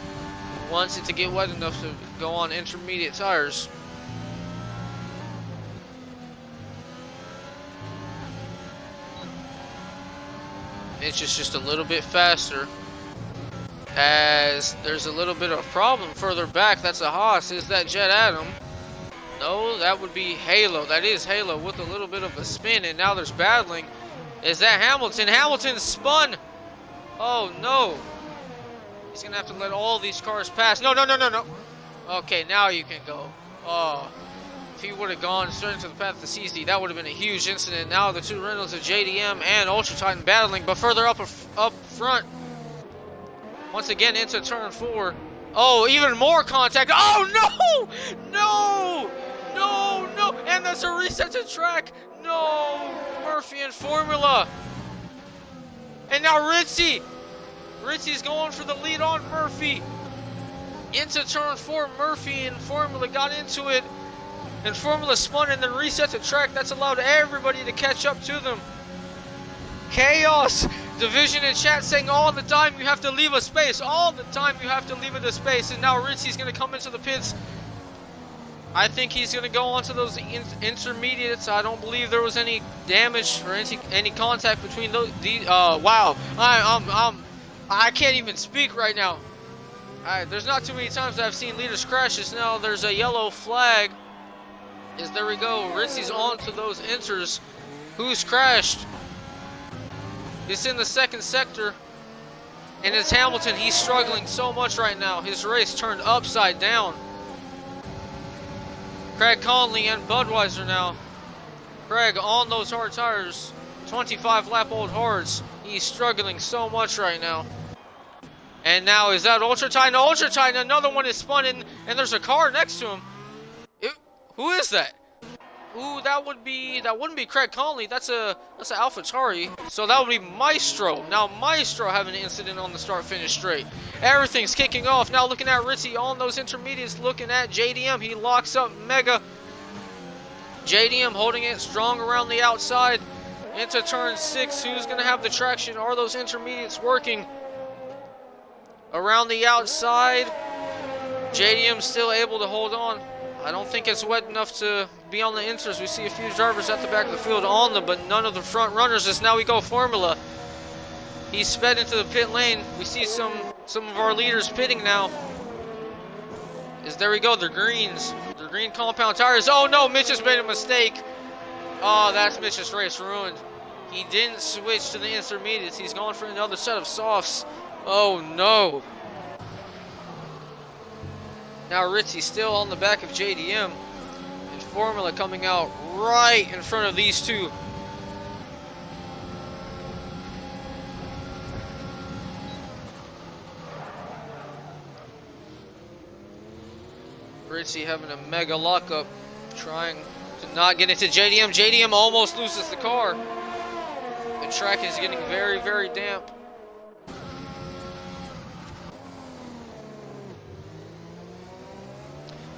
Wants it to get wet enough to go on intermediate tires. Mitch is just a little bit faster. As there's a little bit of problem further back. That's a Haas. Is that Jet Adam? No, that would be Halo. That is Halo with a little bit of a spin. And now there's battling. Is that Hamilton? Hamilton spun. Oh, no. He's going to have to let all these cars pass. No. Okay, now you can go. Oh. If he would have gone straight into the path of the CZ, that would have been a huge incident. Now the two Reynolds of JDM and Ultra Titan battling, but further up front. Once again into turn 4. Oh, even more contact. Oh, no! And that's a reset to track. No! Murphy and Formula. And now Ritzy. Ritzy's going for the lead on Murphy. Into turn 4, Murphy and Formula got into it. And Formula spun and then reset the track. That's allowed everybody to catch up to them. Chaos. Division in chat saying all the time you have to leave a space. All the time you have to leave it a space. And now Ritzy's going to come into the pits. I think he's going to go onto those intermediates. I don't believe there was any damage or any contact between those. Wow. I can't even speak right now. There's not too many times I've seen leaders crashes. Now there's a yellow flag. There we go. Ritzy's on to those inters. Who's crashed? It's in the second sector. And it's Hamilton. He's struggling so much right now. His race turned upside down. Craig Conley and Budweiser now. Craig on those hard tires. 25 lap old hards. He's struggling so much right now. And now is that Ultra Titan? Ultra Titan, another one is spun in, and there's a car next to him. Who is that? Ooh, that wouldn't be Craig Conley. That's an AlphaTauri. So that would be Maestro. Now Maestro having an incident on the start-finish straight. Everything's kicking off. Now looking at Ritzy on those intermediates, looking at JDM. He locks up Mega. JDM holding it strong around the outside. Into turn 6. Who's going to have the traction? Are those intermediates working? Around the outside. JDM still able to hold on. I don't think it's wet enough to be on the inters. We see a few drivers at the back of the field on them, but none of the front runners. As now we go Formula. He's sped into the pit lane. We see some of our leaders pitting now. There we go, they're greens. They're green compound tires. Oh no, Mitch has made a mistake. Oh, that's Mitch's race ruined. He didn't switch to the intermediates. He's going for another set of softs. Oh no. Now Ritzy still on the back of JDM. And Formula coming out right in front of these two. Ritzy having a mega lockup, trying to not get into JDM. JDM almost loses the car. The track is getting very, very damp.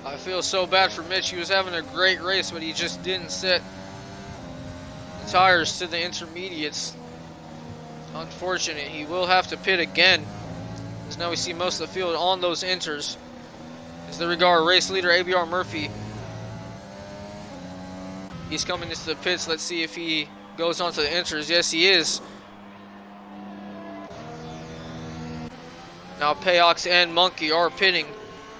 I feel so bad for Mitch. He was having a great race, but he just didn't set the tires to the intermediates. Unfortunate. He will have to pit again, as now we see most of the field on those inters. As the regard race leader ABR Murphy, he's coming into the pits. Let's see if he goes onto the inters. Yes, he is. Now Payox and Monkey are pitting.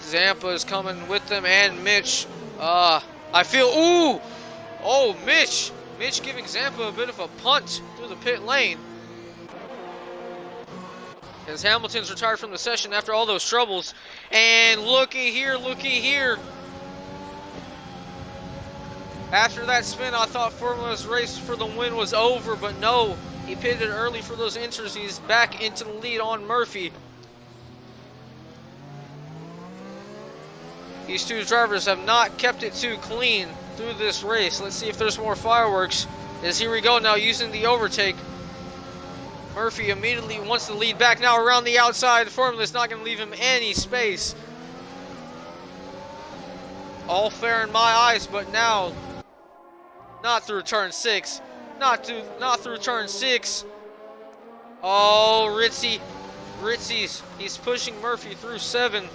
Zampa is coming with them, and Mitch. I feel, ooh! Oh, Mitch! Mitch giving Zampa a bit of a punt through the pit lane. As Hamilton's retired from the session after all those troubles. And looky here, looky here. After that spin, I thought Formula's race for the win was over, but no. He pitted early for those inters. He's back into the lead on Murphy. These two drivers have not kept it too clean through this race. Let's see if there's more fireworks. As here we go now, using the overtake. Murphy immediately wants to lead back now around the outside. Formula's not going to leave him any space. All fair in my eyes, but now not through turn 6. Not through turn 6. Oh, Ritzy's. He's pushing Murphy through 7.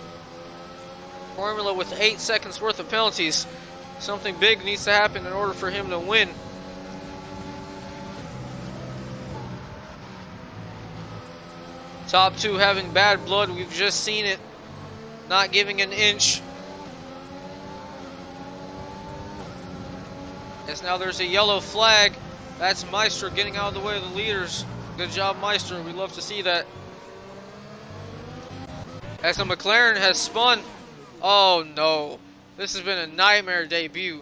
Formula with 8 seconds worth of penalties. Something big needs to happen in order for him to win. Top 2 having bad blood. We've just seen it. Not giving an inch. As now there's a yellow flag. That's Maestro getting out of the way of the leaders. Good job, Maestro. We love to see that. As the McLaren has spun. Oh no. This has been a nightmare debut.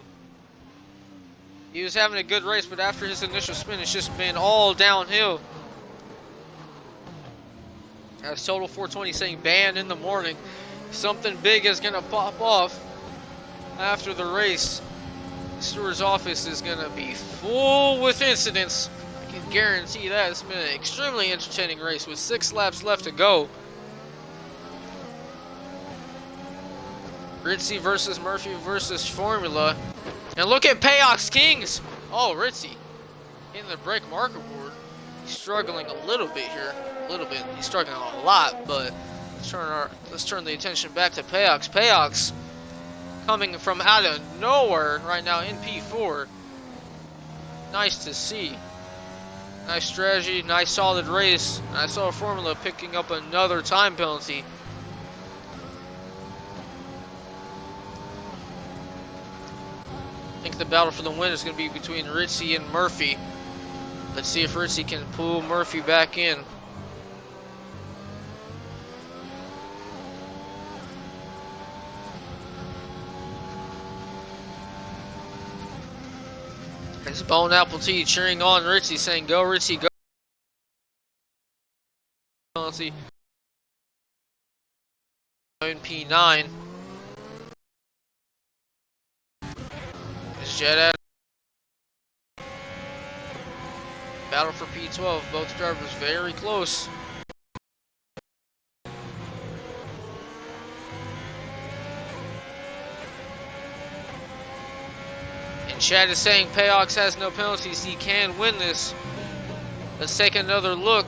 He was having a good race, but after his initial spin, it's just been all downhill. As Total 420 saying ban in the morning. Something big is going to pop off after the race. The steward's office is going to be full with incidents. I can guarantee that. It's been an extremely entertaining race with 6 laps left to go. Ritzy versus Murphy versus Formula. And look at Payox Kings. Oh, Ritzy in the brake marker board. He's struggling a little bit here. A little bit. He's struggling a lot, but let's turn the attention back to Payox. Payox coming from out of nowhere right now in P4. Nice to see. Nice strategy, nice solid race. And I saw Formula picking up another time penalty. I think the battle for the win is going to be between Ritzy and Murphy. Let's see if Ritzy can pull Murphy back in. It's Bone Apple Tea cheering on Ritzy, saying, "Go Ritzy, go." Penalty. In P9. It's Jet Adams. Battle for P12. Both drivers very close. And Chad is saying Payox has no penalties. He can win this. Let's take another look.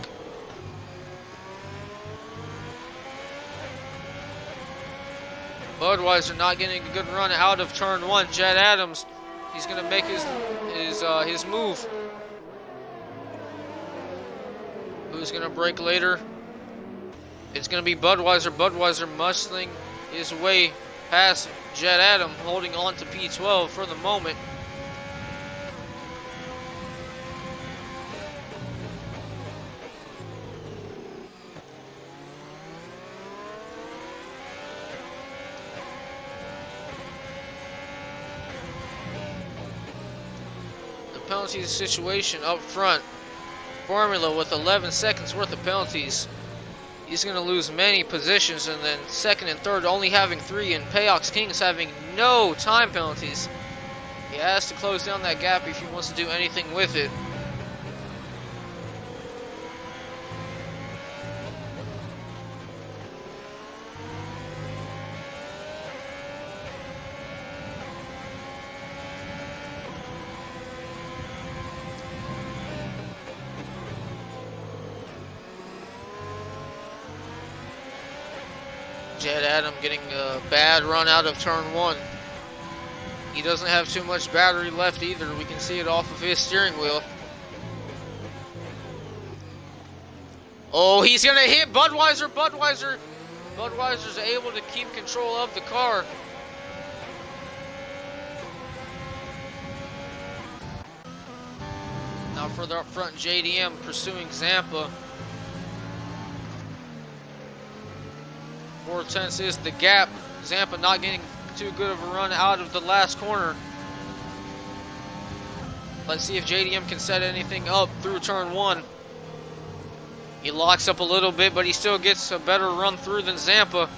Budweiser not getting a good run out of turn 1. Jet Adams, he's going to make his move. Who's going to break later? It's going to be Budweiser. Budweiser muscling his way past Jet Adam, holding on to P12 for the moment. The penalty situation up front. Formula with 11 seconds worth of penalties. he's going to lose many positions, and then second and third only having 3, and Payox Kings having no time penalties. He has to close down that gap if he wants to do anything with it. Jet Adam getting a bad run out of turn 1. He doesn't have too much battery left either. We can see it off of his steering wheel. Oh, he's going to hit Budweiser. Budweiser's able to keep control of the car. Now further up front, JDM pursuing Zampa. 4/10 is the gap. Zampa not getting too good of a run out of the last corner. Let's see if JDM can set anything up through turn 1. He locks up a little bit, but he still gets a better run through than Zampa.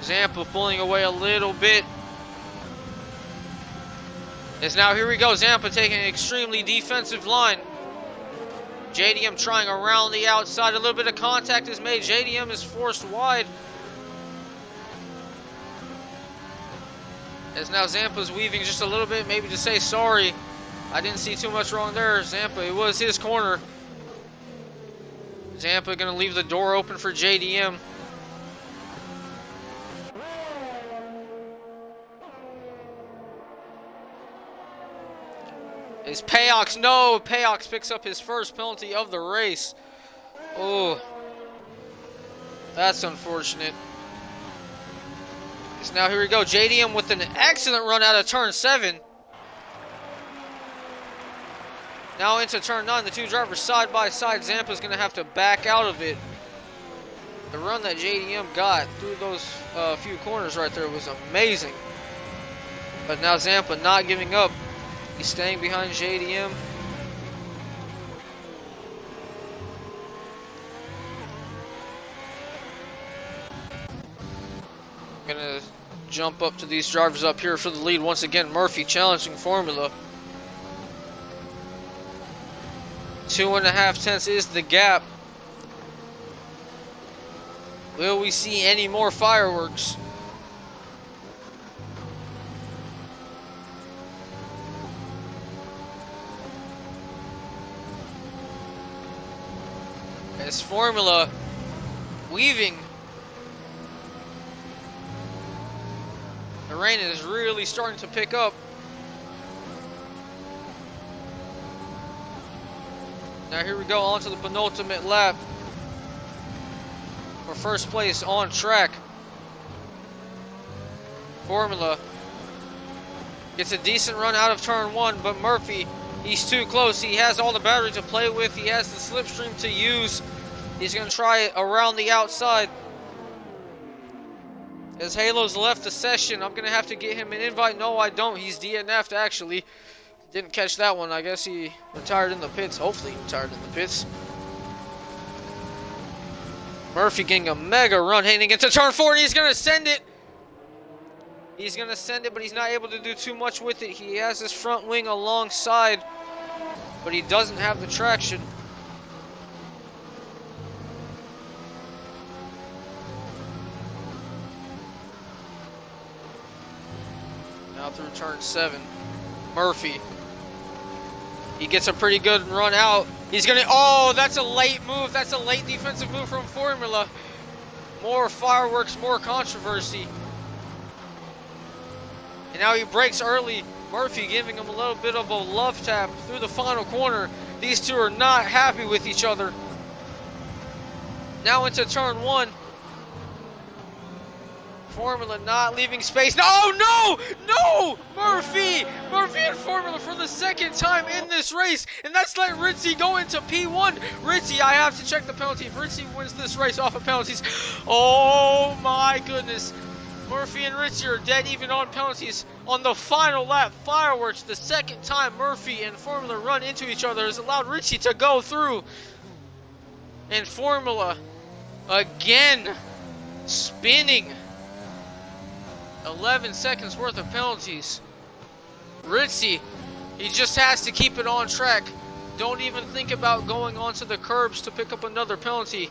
Zampa pulling away a little bit. As now here we go, Zampa taking an extremely defensive line. JDM trying around the outside. A little bit of contact is made. JDM is forced wide. As now Zampa's weaving just a little bit, maybe to say sorry. I didn't see too much wrong there. Zampa, it was his corner. Zampa gonna leave the door open for JDM. Is Payox? No, Payox picks up his first penalty of the race. Oh, that's unfortunate. So now here we go, JDM with an excellent run out of turn 7. Now into turn 9, the two drivers side by side. Zampa's going to have to back out of it. The run that JDM got through those few corners right there was amazing. But now Zampa not giving up. He's staying behind JDM. Gonna jump up to these drivers up here for the lead. Once again, Murphy challenging Formula. 2.5 tenths is the gap. Will we see any more fireworks? As Formula weaving. The rain is really starting to pick up. Now here we go on to the penultimate lap for first place on track. Formula gets a decent run out of turn 1, but Murphy, he's too close. He has all the battery to play with. He has the slipstream to use. He's going to try it around the outside. As Halo's left the session, I'm going to have to get him an invite. No, I don't. He's DNF'd, actually. Didn't catch that one. I guess he retired in the pits. Hopefully he retired in the pits. Murphy getting a mega run heading into turn 4, and he's going to send it. He's going to send it, but he's not able to do too much with it. He has his front wing alongside, but he doesn't have the traction. Now through turn 7, Murphy. He gets a pretty good run out. He's gonna, oh, that's a late move. That's a late defensive move from Formula. More fireworks, more controversy. And now he breaks early. Murphy giving him a little bit of a love tap through the final corner. These two are not happy with each other. Now into turn 1. Formula not leaving space. No, no, no! Murphy and Formula for the second time in this race. And that's let Ritzy go into P1. Ritzy, I have to check the penalty. If Ritzy wins this race off of penalties, oh my goodness. Murphy and Ritzy are dead even on penalties. On the final lap, fireworks, the second time Murphy and Formula run into each other has allowed Ritzy to go through. And Formula Again, spinning. 11 seconds worth of penalties. Ritzy, he just has to keep it on track. Don't even think about going onto the curbs to pick up another penalty.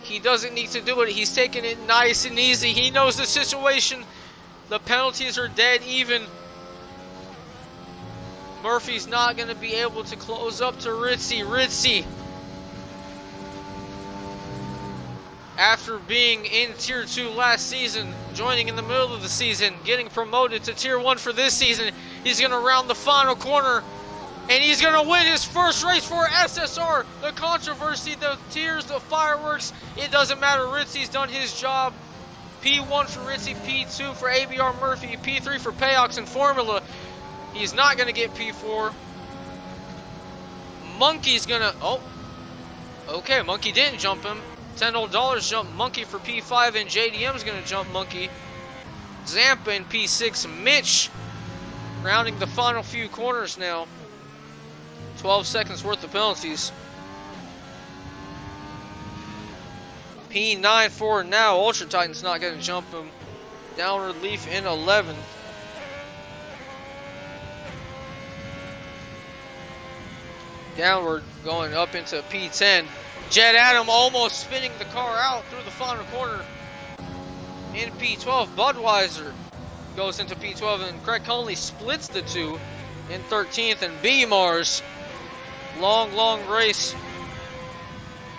He doesn't need to do it. He's taking it nice and easy. He knows the situation. The penalties are dead even. Murphy's not going to be able to close up to Ritzy. Ritzy, after being in Tier 2 last season, joining in the middle of the season, getting promoted to Tier 1 for this season, he's going to round the final corner, and he's going to win his first race for SSR. The controversy, the tears, the fireworks, it doesn't matter. Ritzy's done his job. P1 for Ritzy, P2 for ABR Murphy, P3 for Payox and Formula. He's not going to get P4. Monkey's going to... Oh. Okay, Monkey didn't jump him. $10 jump Monkey for P5, and JDM's going to jump Monkey. Zampa in P6. Mitch rounding the final few corners now. 12 seconds worth of penalties. P9 for now. Ultra Titan's not going to jump him. Downward Leaf in 11th. Downward going up into P10. Jet Adam almost spinning the car out through the final corner. In P12, Budweiser goes into P12, and Craig Conley splits the two in 13th. And B-Mars, long race,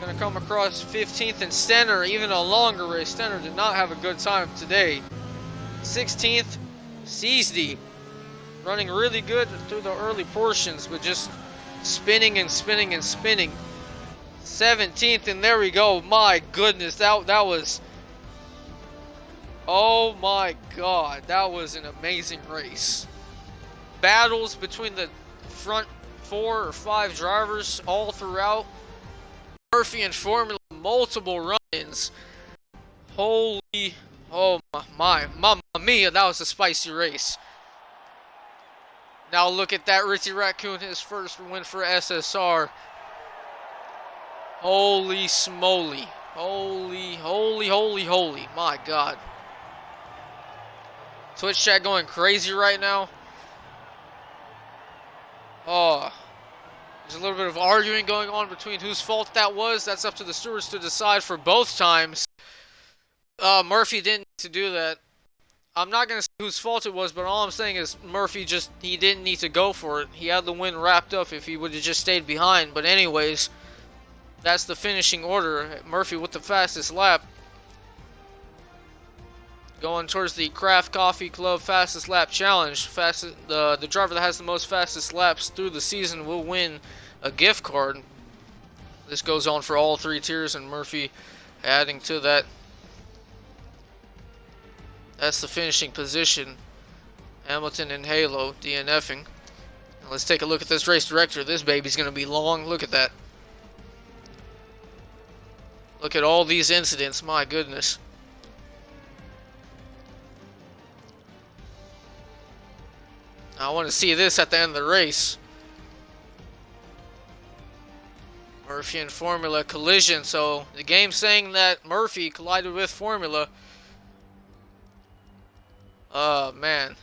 gonna come across 15th. And Stenner, even a longer race. Stenner did not have a good time today. 16th, Seasdy, running really good through the early portions, but just spinning and spinning and spinning. 17th, and there we go. My goodness, that was, oh my god, that was an amazing race. Battles between the front 4 or 5 drivers all throughout. Murphy and Formula, multiple run-ins. Holy, oh my, mamma mia, that was a spicy race. Now look at that, Ritzy Raccoon, his first win for SSR. Holy smoly. Holy, my god. Twitch chat going crazy right now. Oh, there's a little bit of arguing going on between whose fault that was. That's up to the stewards to decide for both times. Murphy didn't need to do that. I'm not going to say whose fault it was, but all I'm saying is Murphy he didn't need to go for it. He had the win wrapped up if he would have just stayed behind. But anyways, that's the finishing order. Murphy with the fastest lap. Going towards the Craft Coffee Club Fastest Lap Challenge. The driver that has the most fastest laps through the season will win a gift card. This goes on for all 3 tiers, and Murphy adding to that. That's the finishing position. Hamilton and Halo DNFing. Now let's take a look at this race director. This baby's going to be long. Look at that. Look at all these incidents. My goodness. I want to see this at the end of the race. Murphy and Formula collision. So the game's saying that Murphy collided with Formula. Oh, man.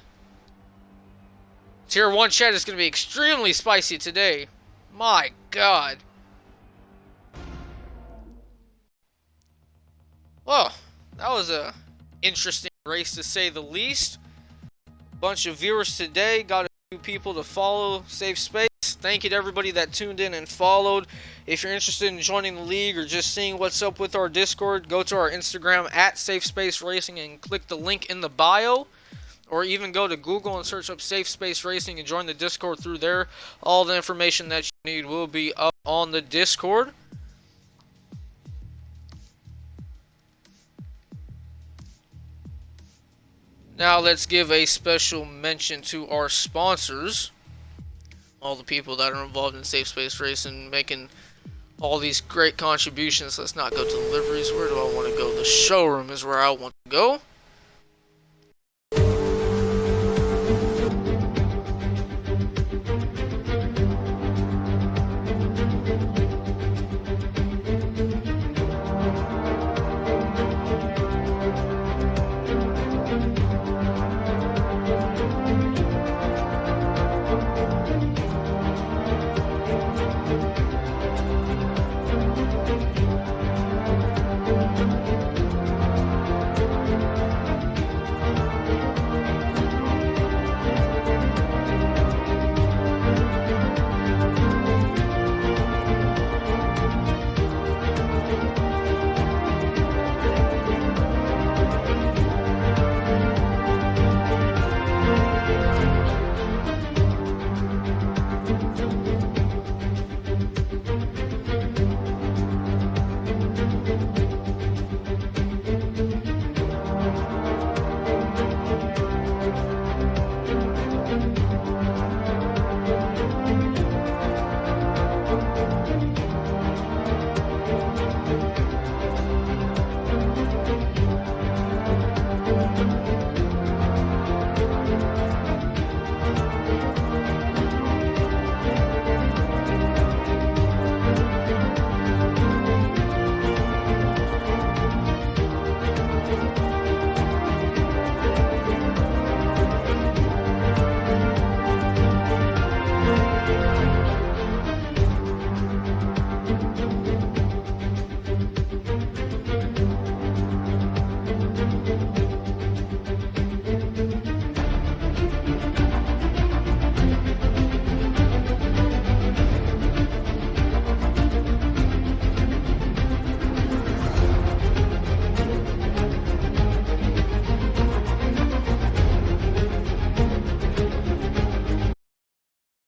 Tier 1 chat is going to be extremely spicy today. My God. Well, that was a interesting race to say the least. Bunch of viewers today. Got a few people to follow Safe Space. Thank you to everybody that tuned in and followed. If you're interested in joining the league or just seeing what's up with our Discord, go to our Instagram at Safe Space Racing and click the link in the bio. Or even go to Google and search up Safe Space Racing and join the Discord through there. All the information that you need will be up on the Discord. Now let's give a special mention to our sponsors. All the people that are involved in Safe Space Racing, making all these great contributions. Let's not go to the liveries. Where do I want to go? The showroom is where I want to go.